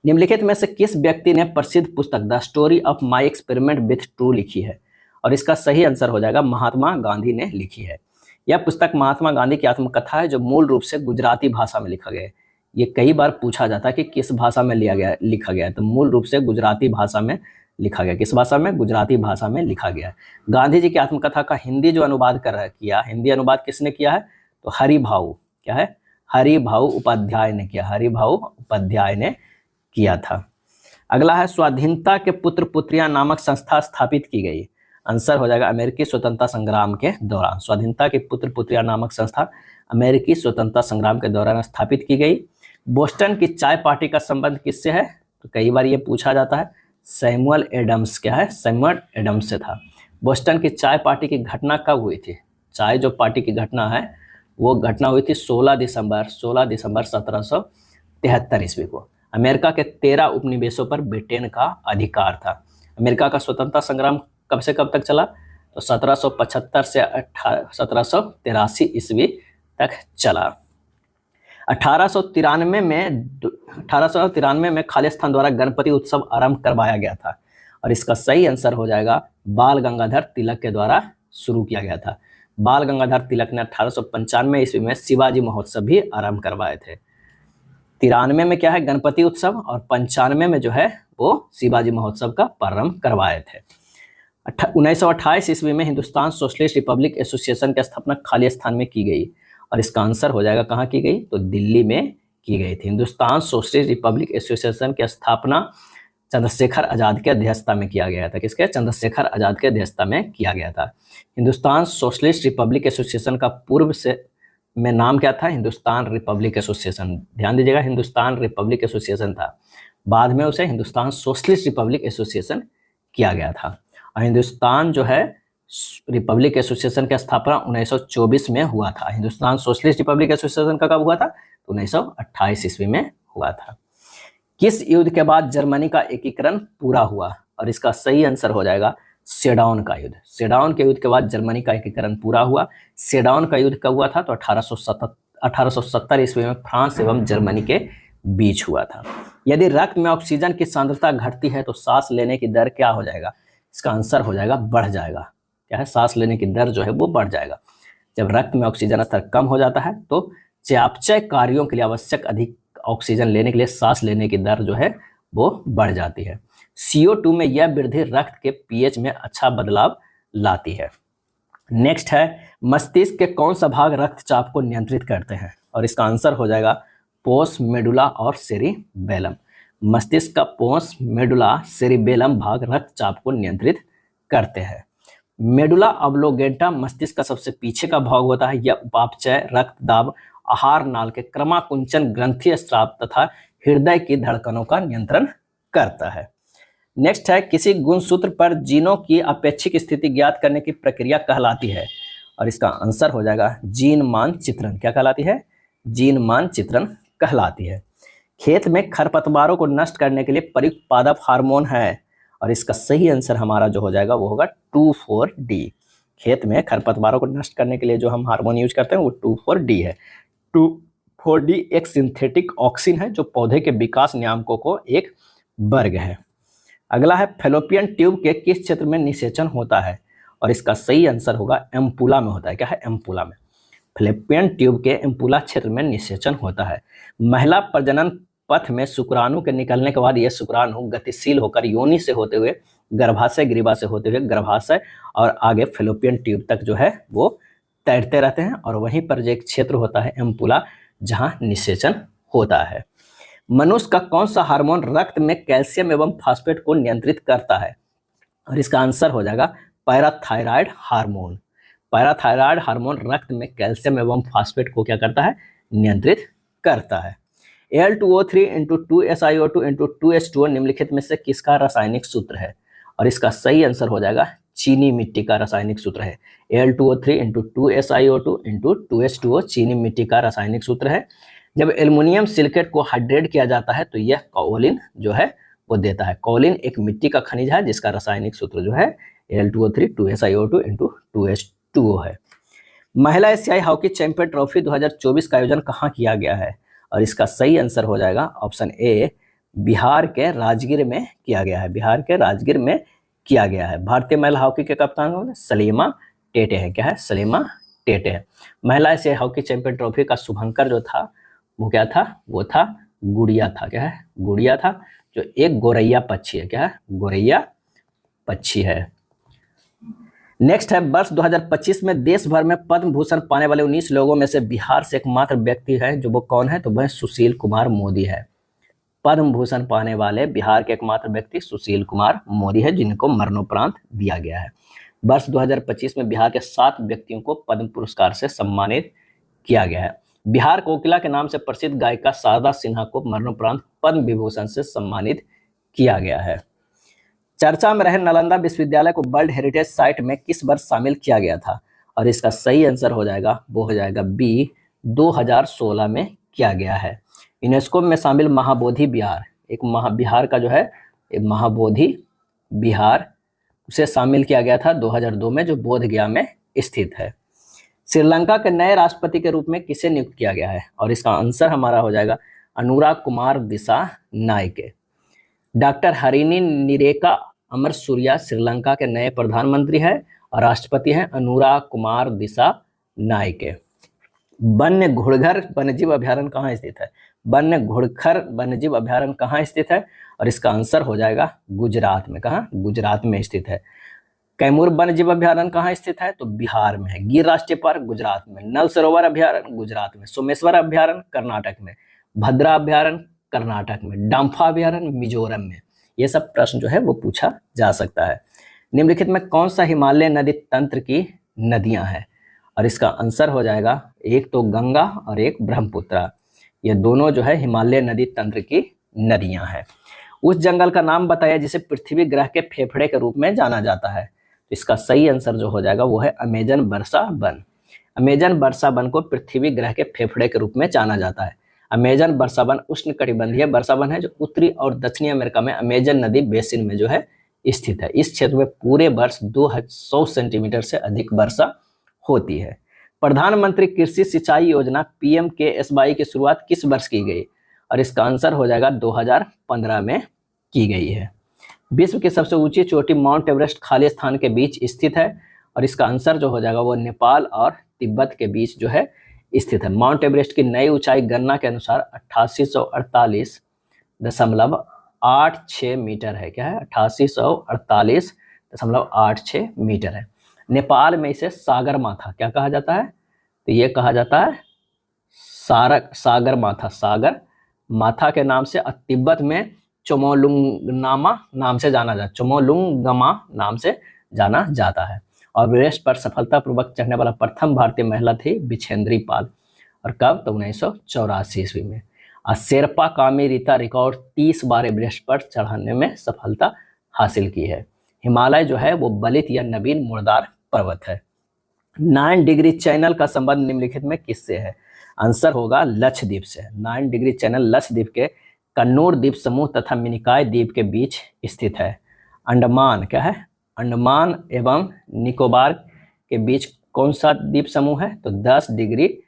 निम्नलिखित में से किस व्यक्ति ने प्रसिद्ध पुस्तक the story of my experiment with true लिखी है? और इसका सही आंसर हो जाएगा महात्मा गांधी ने लिखी है। यह पुस्तक महात्मा गांधी की आत्मकथा है, जो मूल रूप से गुजराती भाषा में लिखा गया है। ये कई बार पूछा जाता है कि किस भाषा में लिखा गया है, तो मूल रूप से गुजराती भाषा में लिखा गया। किस भाषा में? गुजराती भाषा में लिखा गया है। गांधी जी की आत्मकथा का हिंदी जो अनुवाद किया, हिंदी अनुवाद किसने किया है? तो हरिभाऊ, क्या है? हरिभाऊ उपाध्याय ने किया, हरिभाऊ उपाध्याय ने किया था। अगला है स्वाधीनता के पुत्र पुत्रियां नामक संस्था स्थापित की गई। आंसर हो जाएगा अमेरिकी स्वतंत्रता संग्राम के दौरान। स्वाधीनता के पुत्र पुत्रियां नामक संस्था अमेरिकी स्वतंत्रता संग्राम के दौरान स्थापित की गई। बोस्टन की चाय पार्टी का संबंध किससे है? तो कई बार ये पूछा जाता है। सैमुअल एडम्स, क्या है? सैमुअल एडम्स से था। बोस्टन की चाय पार्टी की घटना कब हुई थी? चाय जो पार्टी की घटना है वो घटना हुई थी 16 दिसंबर 1773 ईस्वी को। अमेरिका के 13 उपनिवेशों पर ब्रिटेन का अधिकार था। अमेरिका का स्वतंत्रता संग्राम कब से कब तक चला? तो 1775 से 1783 ईस्वी तक चला। 1893 में खालिस्तान द्वारा गणपति उत्सव आरंभ करवाया गया था। और इसका सही आंसर हो जाएगा बाल गंगाधर तिलक के द्वारा शुरू किया गया था। बाल गंगाधर तिलक ने 1895 ईस्वी में शिवाजी महोत्सव भी आरंभ करवाए थे। 93 में क्या है? गणपति उत्सव, और 95 में जो है वो शिवाजी महोत्सव का प्रारंभ करवाए थे। 1928 ईस्वी में हिंदुस्तान सोशलिस्ट रिपब्लिक एसोसिएशन की स्थापना खालिस्तान में की गई, और इसका आंसर हो जाएगा कहाँ की गई, तो दिल्ली में की गई थी। हिंदुस्तान सोशलिस्ट रिपब्लिक एसोसिएशन की स्थापना चंद्रशेखर आजाद की अध्यक्षता में किया गया था। किसके? चंद्रशेखर आजाद की अध्यक्षता में किया गया था। हिंदुस्तान सोशलिस्ट रिपब्लिक एसोसिएशन का पूर्व से में नाम क्या था? Hindustan Republic association. ध्यान दीजिएगा, हिंदुस्तान रिपब्लिक एसोसिएशन था, बाद में उसे हिंदुस्तान सोशलिस्ट रिपब्लिक एसोसिएशन किया गया था। और हिंदुस्तान जो है रिपब्लिक एसोसिएशन की स्थापना 1924 में हुआ था। हिंदुस्तान सोशलिस्ट रिपब्लिक एसोसिएशन का कब हुआ था? तो 1928 ईस्वी में हुआ था। किस युद्ध के बाद जर्मनी का एकीकरण पूरा हुआ? और इसका सही आंसर हो जाएगा सेडान का युद्ध। सेडान के युद्ध के बाद जर्मनी का एकीकरण पूरा हुआ। सेडान का युद्ध कब हुआ था? तो 1870 ईस्वी में फ्रांस एवं जर्मनी के बीच हुआ था। यदि रक्त में ऑक्सीजन की सांद्रता घटती है तो सांस लेने की दर क्या हो जाएगा? इसका आंसर हो जाएगा बढ़ जाएगा। क्या है? सांस लेने की दर जो है वो बढ़ जाएगा। जब रक्त में ऑक्सीजन स्तर कम हो जाता है तो चयापचय कार्यों के लिए आवश्यक अधिक ऑक्सीजन लेने के लिए सांस लेने की दर जो है वो बढ़ जाती है। CO2 में यह वृद्धि रक्त के pH में अच्छा बदलाव लाती है। नेक्स्ट है, मस्तिष्क के कौन सा भाग रक्तचाप को नियंत्रित करते हैं? और इसका आंसर हो जाएगा पोस्ट मेडुला और सेरिबेलम। मस्तिष्क का पोस्ट मेडुला सेरिबेलम भाग रक्तचाप को नियंत्रित करते हैं। मेडुला ऑब्लोंगेटा मस्तिष्क का सबसे पीछे का भाग होता है। यह उपापचय, रक्तदाब, आहार नाल के क्रमाकुंचन, ग्रंथि स्राव तथा हृदय की धड़कनों का नियंत्रण करता है। नेक्स्ट है, किसी गुणसूत्र पर जीनों की अपेक्षिक स्थिति ज्ञात करने की प्रक्रिया कहलाती है? और इसका आंसर हो जाएगा जीन मानचित्रण। क्या कहलाती है? जीन मानचित्रण कहलाती है। खेत में खरपतवारों को नष्ट करने के लिए प्रयुक्त पादप हार्मोन है, और इसका सही आंसर हमारा जो हो जाएगा वो होगा 2,4-D। खेत में खरपतवारों को नष्ट करने के लिए जो हम हार्मोन यूज करते हैं वो 2,4-D है। 2,4-D एक सिंथेटिक ऑक्सिन है जो पौधे के विकास नियामकों को एक वर्ग है। अगला है, फेलोपियन ट्यूब के किस क्षेत्र में निषेचन होता है? और इसका सही आंसर होगा एम्पुला में होता है। क्या है? एम्पुला में। फेलोपियन ट्यूब के एम्पुला क्षेत्र में निषेचन होता है। महिला प्रजनन पथ में शुक्राणु के निकलने के बाद यह शुक्राणु गतिशील होकर योनि से होते हुए गर्भाशय, ग्रीवा से होते हुए गर्भाशय और आगे फेलोपियन ट्यूब तक जो है वो तैरते रहते हैं, और वहीं पर जो एक क्षेत्र होता है एम्पुला जहां निषेचन होता है। मनुष्य का कौन सा हार्मोन रक्त में कैल्शियम एवं फास्फेट को नियंत्रित करता है? और इसका आंसर हो जाएगा पैराथायराइड हार्मोन। पैराथायराइड हार्मोन रक्त में कैल्शियम एवं फास्फेट को क्या करता है? नियंत्रित करता है। Al2O3 × 2SiO2 × 2H2O निम्नलिखित में से किसका रासायनिक सूत्र है? और इसका सही आंसर हो जाएगा चीनी मिट्टी का रासायनिक सूत्र है। Al2O3 × 2SiO2 × 2H2O चीनी मिट्टी का रासायनिक सूत्र है। जब एल्युमिनियम सिलिकेट को हाइड्रेट किया जाता है तो यह कॉलिन जो है वो देता है। कॉलिन एक मिट्टी का खनिज है जिसका रासायनिक सूत्र जो है Al2O3 2SiO2 × 2H2O है। महिला एशियाई हॉकी चैंपियन ट्रॉफी 2024 का आयोजन कहाँ किया गया है? और इसका सही आंसर हो जाएगा ऑप्शन ए, बिहार के राजगीर में किया गया है। बिहार के राजगीर में किया गया है। भारतीय महिला हॉकी के कप्तान सलीमा टेटे हैं। क्या है? सलीमा टेटे है। महिला एशियाई हॉकी चैंपियन ट्रॉफी का शुभंकर जो था वो क्या था? वो था गुड़िया था। क्या है? गुड़िया था, जो एक गोरैया पक्षी है। क्या है? गोरैया पक्षी है। नेक्स्ट है, वर्ष 2025 में देश भर में पद्म भूषण पाने वाले 19 लोगों में से बिहार से एकमात्र व्यक्ति है, जो वो कौन है? तो वह सुशील कुमार मोदी है। पद्म भूषण पाने वाले बिहार के एकमात्र व्यक्ति सुशील कुमार मोदी है, जिनको मरणोपरांत दिया गया है। वर्ष 2025 में बिहार के 7 व्यक्तियों को पद्म पुरस्कार से सम्मानित किया गया है। बिहार कोकिला के नाम से प्रसिद्ध गायिका शारदा सिन्हा को मरणोपरांत पद्म विभूषण से सम्मानित किया गया है। चर्चा में रहे नालंदा विश्वविद्यालय को वर्ल्ड हेरिटेज साइट में किस वर्ष शामिल किया गया था? और इसका सही आंसर हो जाएगा वो हो जाएगा बी, 2016 में किया गया है। यूनेस्को में शामिल महाबोधि विहार, एक बिहार का जो है एक महाबोधि विहार, उसे शामिल किया गया था 2002 में, जो बोध गया में स्थित है। श्रीलंका के नए राष्ट्रपति के रूप में किसे नियुक्त किया गया है? और इसका आंसर हमारा हो जाएगा अनुराग कुमार दिशा नायके। डॉक्टर हरिनी निरेका अमर सूर्या श्रीलंका के नए प्रधानमंत्री है और राष्ट्रपति हैं अनुराग कुमार दिशा नायके। वन्य घुड़खर वन्यजीव अभ्यारण्य कहाँ स्थित है? वन्य घुड़खर वन्यजीव अभ्यारण्य कहाँ स्थित है? और इसका आंसर हो जाएगा गुजरात में। कहाँ? गुजरात में स्थित है। कैमूर वन्य जीव अभ्यारण्य कहाँ स्थित है? तो बिहार में है। गिर राष्ट्रीय पार्क गुजरात में। नल सरोवर अभ्यारण्य गुजरात में। सोमेश्वर अभ्यारण्य कर्नाटक में। भद्रा अभ्यारण्य कर्नाटक में। डांफा अभ्यारण्य मिजोरम में। ये सब प्रश्न जो है वो पूछा जा सकता है। निम्नलिखित में कौन सा हिमालय नदी तंत्र की नदियां हैं? और इसका आंसर हो जाएगा एक तो गंगा और एक ब्रह्मपुत्र। ये दोनों जो है हिमालय नदी तंत्र की नदियां हैं। उस जंगल का नाम बताया जिसे पृथ्वी ग्रह के फेफड़े के रूप में जाना जाता है। तो इसका सही आंसर जो हो जाएगा वो है अमेजन वर्षा वन। अमेजन वर्षा वन को पृथ्वी ग्रह के फेफड़े के रूप में जाना जाता है। अमेजन वर्षा वन उष्णकटिबंधीय वर्षा वन है जो उत्तरी और दक्षिणी अमेरिका में अमेजन नदी बेसिन में जो है स्थित है। इस क्षेत्र में पूरे वर्ष 200 सेंटीमीटर से अधिक वर्षा होती है। प्रधानमंत्री कृषि सिंचाई योजना PMKSY की शुरुआत किस वर्ष की गई? और इसका आंसर हो जाएगा 2015 में की गई है। विश्व की सबसे ऊंची चोटी माउंट एवरेस्ट खाली स्थान के बीच स्थित है। और इसका आंसर जो हो जाएगा वो नेपाल और तिब्बत के बीच जो है स्थित है। माउंट एवरेस्ट की नई ऊंचाई गणना के अनुसार 8848.86 मीटर है। क्या है? 8848.86 मीटर है। नेपाल में इसे सागर माथा क्या कहा जाता है? तो ये कहा जाता है सागर माथा, सागर माथा के नाम से। तिब्बत में चोमोलुंगनामा नाम से जाना जाता, चोमोलुंगमा नाम से जाना जाता है। और एवरेस्ट पर सफलतापूर्वक चढ़ने वाला प्रथम भारतीय महिला थी बिछेंद्री पाल। और कब? तो 1984 ईस्वी में। और शेरपा कामी रीता रिकॉर्ड 30 बार एवरेस्ट पर चढ़ाने में सफलता हासिल की है। हिमालय जो है वो बलित या नवीन मुर्दार पर्वत है। 9 डिग्री चैनल का संबंध निम्नलिखित में किससे है? आंसर होगा लक्षद्वीप से। 9 डिग्री चैनल लक्षद्वीप के कन्नूर द्वीप समूह तथा मिनिकॉय द्वीप के बीच स्थित है। अंडमान क्या है? अंडमान एवं निकोबार के बीच कौन सा द्वीप समूह है? तो 10 डिग्री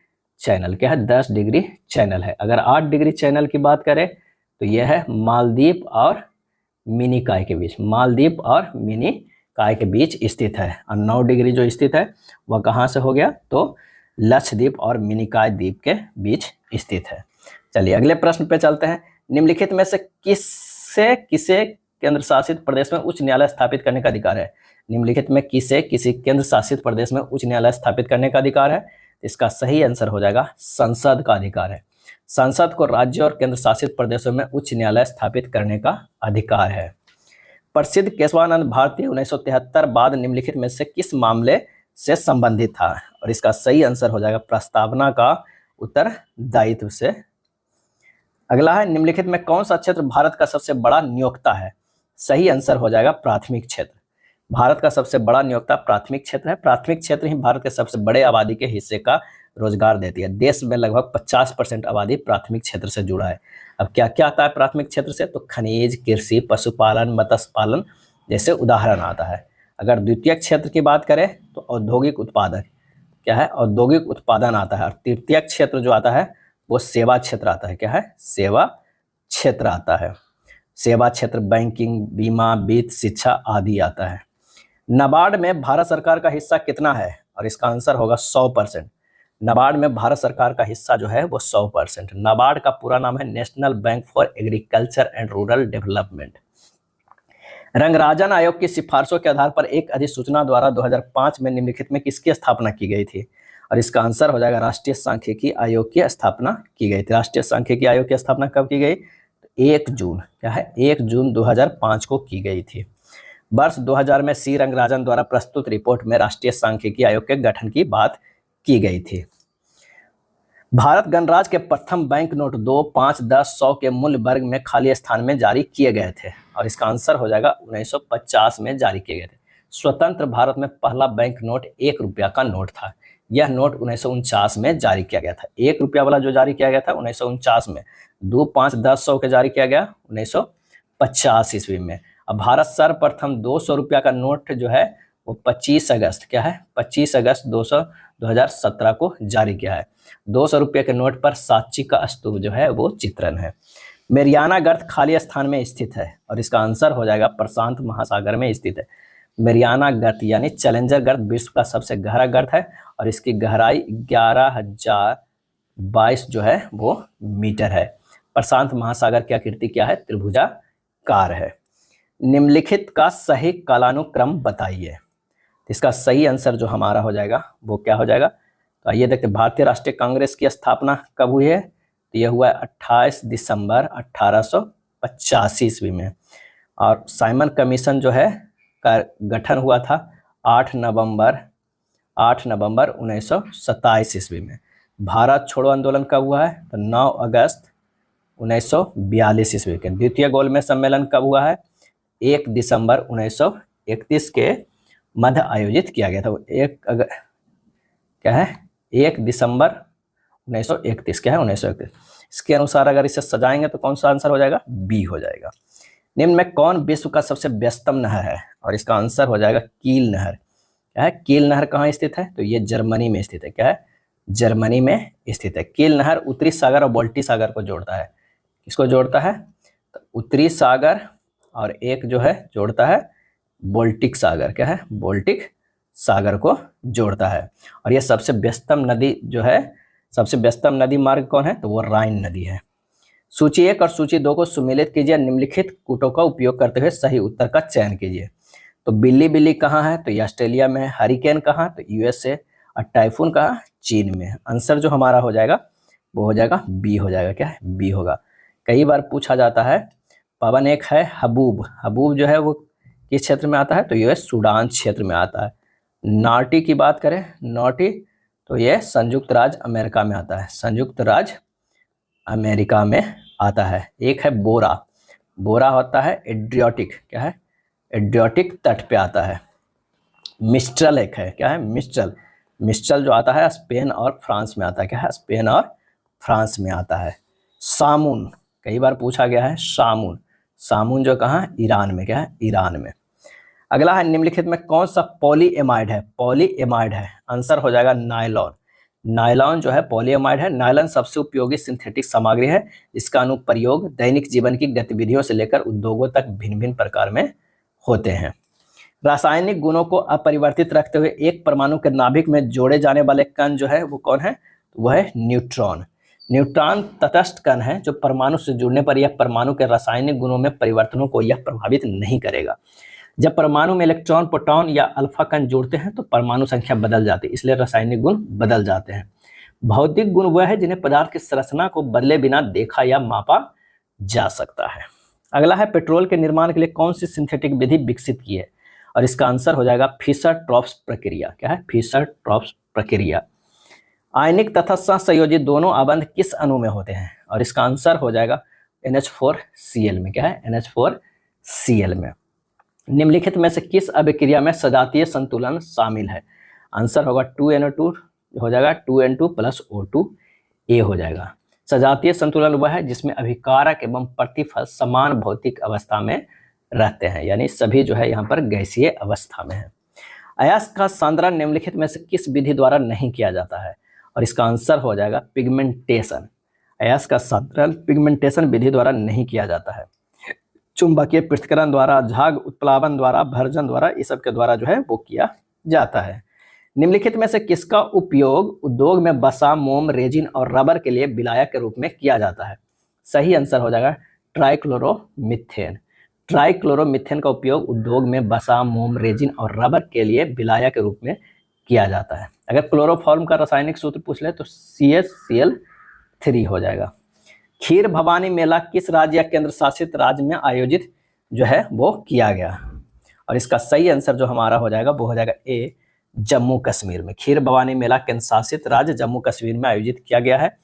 चैनल क्या है? 10 डिग्री चैनल है। अगर 8 डिग्री चैनल की बात करें तो यह है मालदीव और मिनिकॉय के बीच, मालदीव और मिनिकॉय के बीच स्थित है। और 9 डिग्री जो स्थित है वह कहाँ से हो गया? तो लक्षद्वीप और मिनिकॉय द्वीप के बीच स्थित है। चलिए अगले प्रश्न पे चलते हैं। निम्नलिखित में से किसे केंद्र शासित प्रदेश में उच्च न्यायालय स्थापित करने का अधिकार है? निम्नलिखित में किसी केंद्र शासित प्रदेश में उच्च न्यायालय स्थापित करने का अधिकार है? इसका सही आंसर हो जाएगा संसद का अधिकार है। संसद को राज्य और केंद्र शासित प्रदेशों में उच्च न्यायालय स्थापित करने का अधिकार है। प्रसिद्ध केशवानंद भारती 1973 बाद निम्नलिखित में से किस मामले से संबंधित था? और इसका सही आंसर हो जाएगा प्रस्तावना का उत्तरदायित्व से। अगला है निम्नलिखित में कौन सा क्षेत्र भारत का सबसे बड़ा नियोक्ता है? सही आंसर हो जाएगा प्राथमिक क्षेत्र। भारत का सबसे बड़ा नियोक्ता प्राथमिक क्षेत्र है। प्राथमिक क्षेत्र ही भारत के सबसे बड़े आबादी के हिस्से का रोजगार देती है। देश में लगभग 50% आबादी प्राथमिक क्षेत्र से जुड़ा है। अब क्या क्या आता है प्राथमिक क्षेत्र से? तो खनिज, कृषि, पशुपालन, मत्स्य पालन जैसे उदाहरण आता है। अगर द्वितीय क्षेत्र की बात करें तो औद्योगिक उत्पादन क्या है? औद्योगिक उत्पादन आता है। और तृतीय क्षेत्र जो आता है वो सेवा क्षेत्र आता है। क्या है? सेवा क्षेत्र आता है। सेवा क्षेत्र बैंकिंग, बीमा, वित्त, शिक्षा आदि आता है। नाबार्ड में भारत सरकार का हिस्सा कितना है? और इसका आंसर होगा 100%। नाबार्ड में भारत सरकार का हिस्सा जो है वो 100%। नाबार्ड का पूरा नाम है national bank for agriculture and rural development. Rangarajan आयोग की सिफारिशों के आधार पर एक अधिसूचना द्वारा 2005 में निम्नलिखित में किसकी स्थापना की गई थी? और इसका आंसर हो जाएगा राष्ट्रीय सांख्यिकी आयोग की स्थापना की गई थी। राष्ट्रीय सांख्यिकी आयोग की स्थापना कब की गई? 1 जून क्या है? 1 जून 2005 को की गई थी। वर्ष 2000 में सी रंगराजन द्वारा प्रस्तुत रिपोर्ट में राष्ट्रीय सांख्यिकी आयोग के गठन की बात की गई थी। भारत गणराज्य के प्रथम बैंक नोट 2, 5, 10, 100 के मूल्य वर्ग में खाली स्थान में जारी किए गए थे। और इसका आंसर हो जाएगा 1950 में जारी किए गए थे। स्वतंत्र भारत में पहला बैंक नोट 1 रुपया का नोट था। यह नोट 1949 में जारी किया गया था। 1 रुपया वाला जो जारी किया गया था 1949 में। 2, 5, 10, 100 के जारी किया गया 1950 ईस्वी में। अब भारत सर्वप्रथम 200 रुपया का नोट जो है वो 25 अगस्त क्या है? 25 अगस्त 2017 को जारी किया है। 200 रुपये के नोट पर सांची का स्तूप जो है वो चित्रण है। मेरियाना गर्त खाली स्थान में स्थित है। और इसका आंसर हो जाएगा प्रशांत महासागर में स्थित है। मेरियाना गर्त यानी चैलेंजर गर्त विश्व का सबसे गहरा गर्त है। और इसकी गहराई 11,022 जो है वो मीटर है। प्रशांत महासागर की आकृति क्या है? त्रिभुजाकार है। निम्नलिखित का सही कालानुक्रम बताइए। इसका सही आंसर जो हमारा हो जाएगा वो क्या हो जाएगा? तो आइए देखते हैं, भारतीय राष्ट्रीय कांग्रेस की स्थापना कब हुई है? तो यह हुआ है 28 दिसंबर 1885 ईस्वी में। और साइमन कमीशन जो है का गठन हुआ था 8 नवंबर 1927 ईस्वी में। भारत छोड़ो आंदोलन कब हुआ है? तो 9 अगस्त 1942 ईस्वी के। द्वितीय गोलमेज सम्मेलन कब हुआ है? 1 दिसंबर 1931 के मध्य आयोजित किया गया था। क्या है? 1 दिसंबर 1931 क्या है? 1931। इसके अनुसार अगर इसे सजाएंगे तो कौन सा आंसर हो जाएगा? बी हो जाएगा। निम्न में कौन विश्व का सबसे व्यस्तम नहर है? और इसका आंसर हो जाएगा कील नहर। क्या है? कील नहर कहाँ स्थित है? तो ये जर्मनी में स्थित है। क्या है? जर्मनी में स्थित है। कील नहर उत्तरी सागर और बाल्टी सागर को जोड़ता है। किसको जोड़ता है? तो उत्तरी सागर और एक जो है जोड़ता है बाल्टिक सागर। क्या है? बाल्टिक सागर को जोड़ता है। और यह सबसे व्यस्तम नदी जो है, सबसे व्यस्तम नदी मार्ग कौन है? तो वो राइन नदी है। सूची 1 और सूची 2 को सुमेलित कीजिए, निम्नलिखित कूटों का उपयोग करते हुए सही उत्तर का चयन कीजिए। तो बिल्ली बिल्ली कहाँ है? तो ये ऑस्ट्रेलिया में है। हरिकेन कहाँ? तो यूएसए। और टाइफून कहाँ? चीन में। आंसर जो हमारा हो जाएगा वो हो जाएगा बी हो जाएगा। क्या है? बी होगा। कई बार पूछा जाता है। पवन एक है हबूब। हबूब जो है वो किस क्षेत्र में आता है? तो ये सूडान क्षेत्र में आता है। नॉटी की बात करें, नॉटी तो ये संयुक्त राज्य अमेरिका में आता है। संयुक्त राज्य अमेरिका में आता है। एक है बोरा। बोरा होता है एड्रियाटिक। क्या है? एड्रियाटिक तट पे आता है। मिस्ट्रल एक है। क्या है? मिस्ट्रल। मिस्ट्रल जो आता है स्पेन और फ्रांस में आता है। क्या है? स्पेन और फ्रांस में आता है। सामुन कई बार पूछा गया है। सामुन, सामुन जो कहाँ? ईरान में। क्या है? ईरान में। अगला है, निम्नलिखित में कौन सा पॉलीएमाइड है? पॉलीएमाइड है, आंसर हो जाएगा नायलॉन। नायलॉन जो है पॉलीएमाइड है। नायलॉन सबसे उपयोगी सिंथेटिक सामग्री है। इसका अनुप्रयोग दैनिक जीवन की गतिविधियों से लेकर उद्योगों तक भिन्न भिन्न प्रकार में होते हैं। रासायनिक गुणों को अपरिवर्तित रखते हुए एक परमाणु के नाभिक में जोड़े जाने वाले कण जो है वो कौन है? वह है न्यूट्रॉन। न्यूट्रॉन तटस्थ कण है जो परमाणु से जुड़ने पर यह परमाणु के रासायनिक गुणों में परिवर्तनों को यह प्रभावित नहीं करेगा। जब परमाणु में इलेक्ट्रॉन, प्रोटॉन या अल्फा कण जुड़ते हैं तो परमाणु संख्या बदल जाती है, इसलिए रासायनिक गुण बदल जाते हैं। भौतिक गुण वह है जिन्हें पदार्थ की संरचना को बदले बिना देखा या मापा जा सकता है। अगला है, पेट्रोल के निर्माण के लिए कौन सी सिंथेटिक विधि विकसित की है? और इसका आंसर हो जाएगा फिशर ट्रॉप्स प्रक्रिया। क्या है? फिशर ट्रॉप्स प्रक्रिया। आयनिक तथा सहसंयोजित दोनों आबंध किस अणु में होते हैं? और इसका आंसर हो जाएगा NH4Cl में। क्या है? NH4Cl में। निम्नलिखित में से किस अभिक्रिया में सजातीय संतुलन शामिल है? आंसर होगा 2NO2 हो जाएगा 2N2 + O2A हो जाएगा। सजातीय संतुलन वह है जिसमें अभिकारक एवं प्रतिफल समान भौतिक अवस्था में रहते हैं, यानी सभी जो है यहाँ पर गैसीय अवस्था में है। अयस्क का सांद्रण निम्नलिखित में से किस विधि द्वारा नहीं किया जाता है? और इसका आंसर हो जाएगा पिगमेंटेशन। अयस्क का सांद्रण पिगमेंटेशन विधि द्वारा नहीं किया जाता है। चुंबकीय पृथक्करण द्वारा, झाग उत्प्लावन द्वारा, भर्जन द्वारा, इस सब के द्वारा जो है वो किया जाता है। निम्नलिखित में से किसका उपयोग उद्योग में वसा, मोम, रेजिन और रबर के लिए विलायक के रूप में किया जाता है? सही आंसर हो जाएगा ट्राइक्लोरोमीथेन। ट्राइक्लोरोमीथेन का उपयोग उद्योग में वसा, मोम, रेजिन और रबर के लिए विलायक के रूप में किया जाता है। अगर क्लोरोफॉर्म का रासायनिक सूत्र पूछ ले तो CH3 हो जाएगा। खीर भवानी मेला किस राज्य या केंद्र शासित राज्य में आयोजित जो है वो किया गया? और इसका सही आंसर जो हमारा हो जाएगा वो हो जाएगा ए, जम्मू कश्मीर में। खीर भवानी मेला केंद्र शासित राज्य जम्मू कश्मीर में आयोजित किया गया है।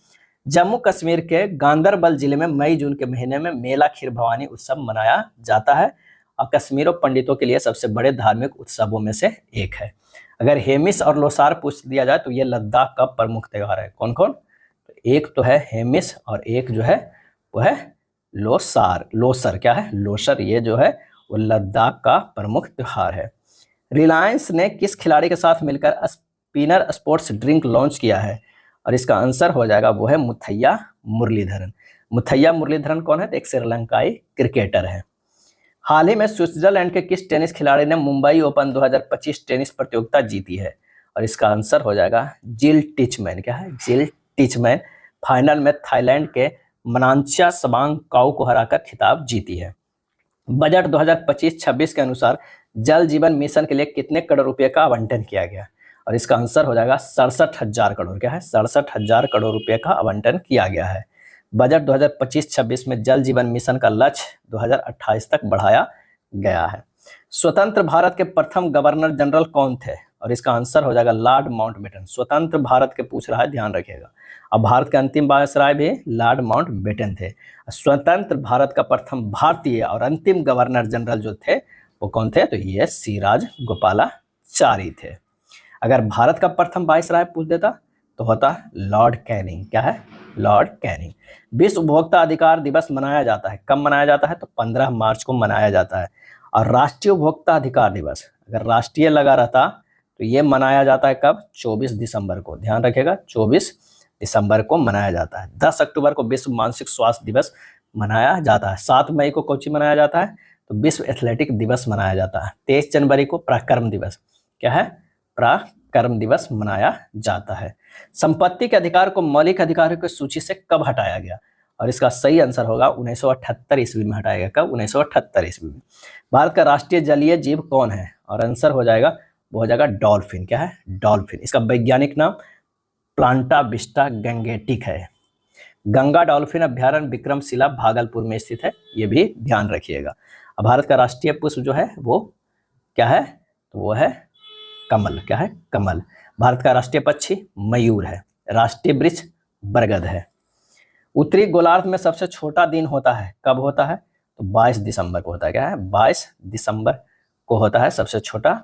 जम्मू कश्मीर के गांदरबल जिले में मई जून के महीने में मेला खीर भवानी उत्सव मनाया जाता है और कश्मीरों पंडितों के लिए सबसे बड़े धार्मिक उत्सवों में से एक है। अगर हेमिस और लोसार पूछ दिया जाए तो ये लद्दाख का प्रमुख त्यौहार है। कौन कौन? तो एक तो है हेमिस और एक जो है वो है लोसार। लोसर क्या है? लोसर ये जो है वो लद्दाख का प्रमुख त्यौहार है। रिलायंस ने किस खिलाड़ी के साथ मिलकर स्पिनर स्पोर्ट्स ड्रिंक लॉन्च किया है? और इसका आंसर हो जाएगा वो है मुथैया मुरलीधरन। मुथैया मुरलीधरन कौन है? तो एक श्रीलंकाई क्रिकेटर है। हाल ही में स्विट्जरलैंड के किस टेनिस खिलाड़ी ने मुंबई ओपन 2025 टेनिस प्रतियोगिता जीती है? और इसका आंसर हो जाएगा जिल टिचमैन। क्या है? जिल टिचमैन फाइनल में थाईलैंड के मनांचा सवांग काओ को हराकर खिताब जीती है। बजट 2025-26 के अनुसार जल जीवन मिशन के लिए कितने करोड़ रुपए का आवंटन किया गया? और इसका आंसर हो जाएगा 67,000 करोड़। क्या है? 67,000 करोड़ रुपए का आवंटन किया गया है। बजट 2025-26 में जल जीवन मिशन का लक्ष्य 2028 तक बढ़ाया गया है। स्वतंत्र भारत के प्रथम गवर्नर जनरल कौन थे? और इसका आंसर हो जाएगा लॉर्ड माउंटबेटन। स्वतंत्र भारत के पूछ रहा है, ध्यान रखिएगा। अब भारत के अंतिम वायसराय भी लॉर्ड माउंटबेटन थे। स्वतंत्र भारत का प्रथम भारतीय और अंतिम गवर्नर जनरल जो थे वो कौन थे? तो ये सिराज गोपालाचारी थे। अगर भारत का प्रथम वायसराय पूछ देता तो होता लॉर्ड कैनिंग। क्या है? Lord Canning. विश्व उपभोक्ता अधिकार दिवस मनाया जाता है, कब मनाया जाता है? तो 15 मार्च को मनाया जाता है। और राष्ट्रीय उपभोक्ता अधिकार दिवस अगर राष्ट्रीय लगा रहता तो ये मनाया जाता है कब? 24 दिसंबर को। ध्यान रखिएगा, 24 दिसंबर को मनाया जाता है। 10 अक्टूबर को विश्व मानसिक स्वास्थ्य दिवस मनाया जाता है। 7 मई को कौन मनाया जाता है? तो विश्व एथलेटिक दिवस मनाया जाता है। 23 जनवरी को पराक्रम दिवस। क्या है? पराक्रम दिवस मनाया जाता है। संपत्ति के अधिकार को मौलिक अधिकारों की सूची से कब हटाया गया? और इसका सही आंसर होगा 1978 ईस्वी में हटाया गया। कब? 1978 ईस्वी में। भारत का राष्ट्रीय जलीय जीव कौन है? और आंसर हो जाएगा वो हो जाएगा डॉल्फिन। क्या है? डॉल्फिन। इसका वैज्ञानिक नाम प्लांटा विस्टा गंगेटिक है। गंगा डॉल्फिन अभ्यारण्य विक्रमशिला भागलपुर में स्थित है, ये भी ध्यान रखिएगा। अब भारत का राष्ट्रीय पुष्प जो है वो क्या है? तो वो है कमल। क्या है? कमल। भारत का राष्ट्रीय पक्षी मयूर है। राष्ट्रीय वृक्ष बरगद है। उत्तरी गोलार्ध में सबसे छोटा दिन होता है, कब होता है? तो 22 दिसंबर को होता है। क्या है? 22 दिसंबर को होता है सबसे छोटा।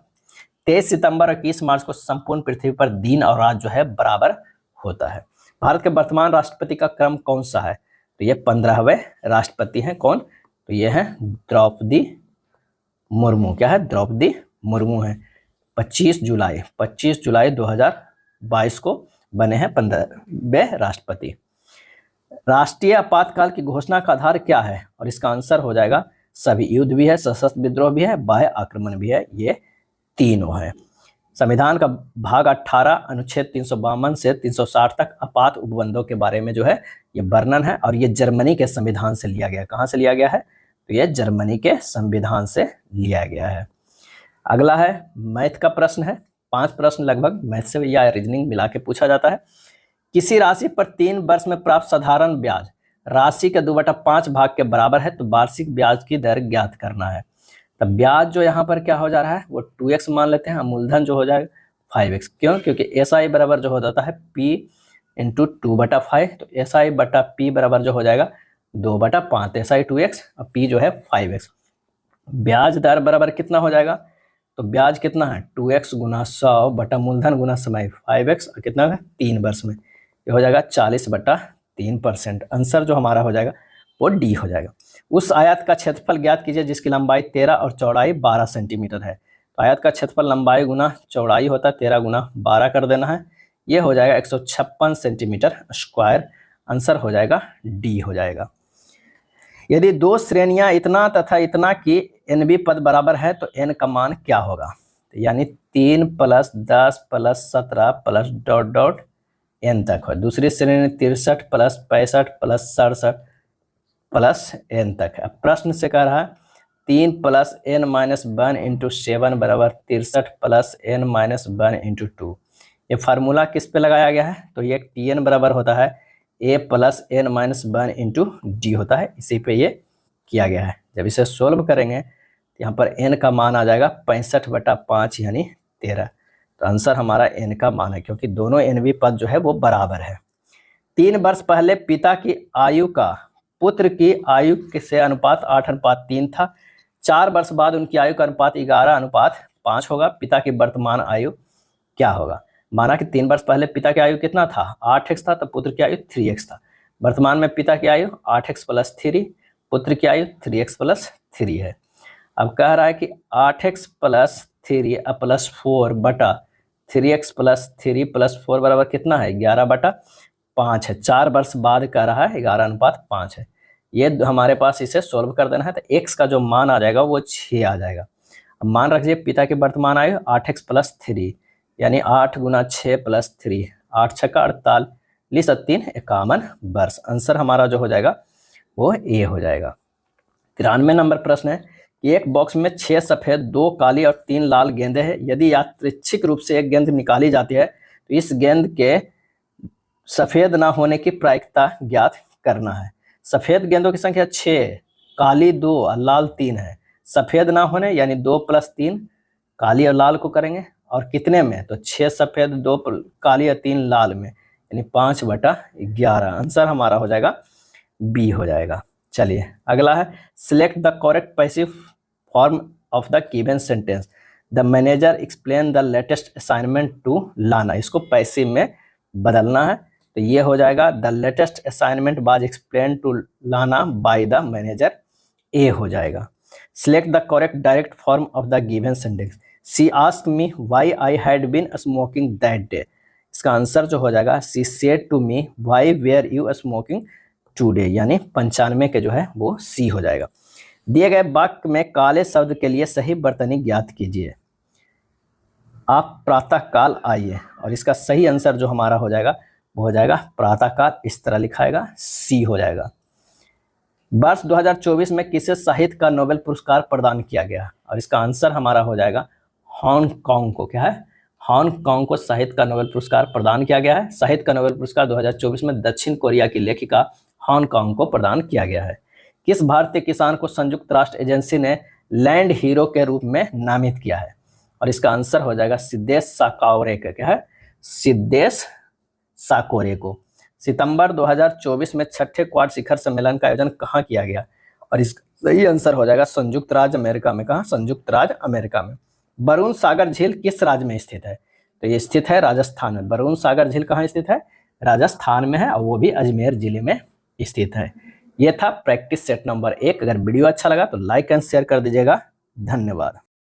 23 सितंबर और 21 मार्च को संपूर्ण पृथ्वी पर दिन और रात जो है बराबर होता है। भारत के वर्तमान राष्ट्रपति का क्रम कौन सा है? तो ये 15वें राष्ट्रपति हैं। कौन? तो ये है द्रौपदी मुर्मू। क्या है? द्रौपदी मुर्मू है। 25 जुलाई 2022 को बने हैं 15वें राष्ट्रपति। राष्ट्रीय आपातकाल की घोषणा का आधार क्या है? और इसका आंसर हो जाएगा सभी। युद्ध भी है, सशस्त्र विद्रोह भी है, बाह्य आक्रमण भी है, ये तीनों है। संविधान का भाग 18 अनुच्छेद 352 से 360 तक आपात उपबंधों के बारे में जो है ये वर्णन है। और ये जर्मनी के संविधान से लिया गया। कहाँ से लिया गया है? तो ये जर्मनी के संविधान से लिया गया है। अगला है मैथ का प्रश्न है। 5 प्रश्न लगभग मैथ से या रीजनिंग मिला के पूछा जाता है। किसी राशि पर 3 वर्ष में प्राप्त साधारण ब्याज राशि के 2/5 भाग के बराबर है तो वार्षिक ब्याज की दर ज्ञात करना है। तब ब्याज जो यहाँ पर क्या हो जा रहा है वो 2x मान लेते हैं। मूलधन जो हो जाएगा 5x। क्यों? क्योंकि SI बराबर जो हो जाता है P × 2/5। तो SI बटा P बराबर जो हो जाएगा 2/5। SI 2x और P जो है 5x। ब्याज दर बराबर कितना हो जाएगा? तो ब्याज कितना है? 2x गुना 100 बटा मूलधन गुना समय 5x और कितना है? 3 वर्ष में। ये हो जाएगा 40/3%। आंसर जो हमारा हो जाएगा वो डी हो जाएगा। उस आयत का क्षेत्रफल ज्ञात कीजिए जिसकी लंबाई 13 और चौड़ाई 12 सेंटीमीटर है। तो आयत का क्षेत्रफल लंबाई गुना चौड़ाई होता है, 13 गुना 12 कर देना है। ये हो जाएगा 156 सेंटीमीटर स्क्वायर। आंसर हो जाएगा डी हो जाएगा। यदि 2 श्रेणियां इतना तथा इतना की NB पद बराबर है तो n का मान क्या होगा? तो यानी 3 + 10 + 17 + ... n तक है। दूसरी श्रेणी 63 + 65 + 67 + n तक है। प्रश्न से कह रहा है 3 + n - 1 × 7 बराबर 63 + n - 1 × 2। ये फार्मूला किस पे लगाया गया है? तो ये Tn बराबर होता है a + n - 1 × d होता है। इसी पे ये किया गया है। जब इसे सोल्व करेंगे तो यहाँ पर n का मान आ जाएगा 65/5 यानी 13। तो आंसर हमारा n का मान है क्योंकि दोनों NB पद जो है वो बराबर है। 3 वर्ष पहले पिता की आयु का पुत्र की आयु से अनुपात 8:3 था। 4 वर्ष बाद उनकी आयु का अनुपात 11:5 होगा। पिता की वर्तमान आयु क्या होगा? माना कि 3 वर्ष पहले पिता की आयु कितना था? 8x था, तो पुत्र की आयु 3x था। वर्तमान में पिता की आयु 8x + 3, पुत्र की आयु 3x + 3 है। अब कह रहा है कि 8x + 3 + 4 बटा 3x + 3 + 4 बराबर कितना है? 11/5 है। 4 वर्ष बाद कह रहा है 11:5 है। ये हमारे पास इसे सोल्व कर देना है तो x का जो मान आ जाएगा वो 6 आ जाएगा। अब मान रखिए पिता की वर्तमान आयु 8x + 3 यानी 8 × 6 + 3, 8 × 6 = 48 और 3 = 51 वर्ष। आंसर हमारा जो हो जाएगा वो ए हो जाएगा। 93 नंबर प्रश्न है कि एक बॉक्स में 6 सफेद, 2 काली और 3 लाल गेंदें हैं। यदि यादृच्छिक रूप से एक गेंद निकाली जाती है तो इस गेंद के सफेद ना होने की प्रायिकता ज्ञात करना है। सफेद गेंदों की संख्या 6, काली 2 और लाल 3 है। सफेद ना होने यानी 2 + 3 काली और लाल को करेंगे, और कितने में, तो 6 सफेद, 2 काली और 3 लाल में, यानी 5/11। आंसर हमारा हो जाएगा बी हो जाएगा। चलिए अगला है, select the correct passive form of the given sentence. The manager explain the latest assignment to Lana. इसको पैसिव में बदलना है, तो ये हो जाएगा the latest assignment was explain to Lana by the manager, A हो जाएगा। Select the correct direct form of the given sentence. She asked me why I had been smoking that day. इसका आंसर जो हो जाएगा, she said to me why were you smoking today, यानी 95 के जो है वो सी हो जाएगा। दिए गए वाक्य में काले शब्द के लिए सही वर्तनी ज्ञात कीजिए। आप प्रातः काल आइए, और इसका सही आंसर जो हमारा हो जाएगा वो हो जाएगा प्रातः काल, इस तरह लिखाएगा, सी हो जाएगा। वर्ष 2024 में किसे साहित्य का नोबेल पुरस्कार प्रदान किया गया, और इसका आंसर हमारा हो जाएगा हांगकांग को। क्या है, हांगकांग को साहित्य का नोबेल पुरस्कार प्रदान किया गया है। साहित्य का नोबेल पुरस्कार 2024 में दक्षिण कोरिया की लेखिका हांगकांग को प्रदान किया गया है। किस भारतीय किसान को संयुक्त राष्ट्र एजेंसी ने लैंड हीरो के रूप में नामित किया है, और इसका आंसर हो जाएगा सिद्धेश साकोरे का। क्या है, सिद्धेश साकोरे को। सितंबर 2024 में 6ठे क्वाड शिखर सम्मेलन का आयोजन कहाँ किया गया, और इसका सही आंसर हो जाएगा संयुक्त राज्य अमेरिका में। कहाँ, संयुक्त राज्य अमेरिका में। बरून सागर झील किस राज्य में स्थित है, तो ये स्थित है राजस्थान में। बरून सागर झील कहाँ स्थित है, राजस्थान में है, और वो भी अजमेर जिले में स्थित है। ये था प्रैक्टिस सेट नंबर 1। अगर वीडियो अच्छा लगा तो लाइक एंड शेयर कर दीजिएगा। धन्यवाद।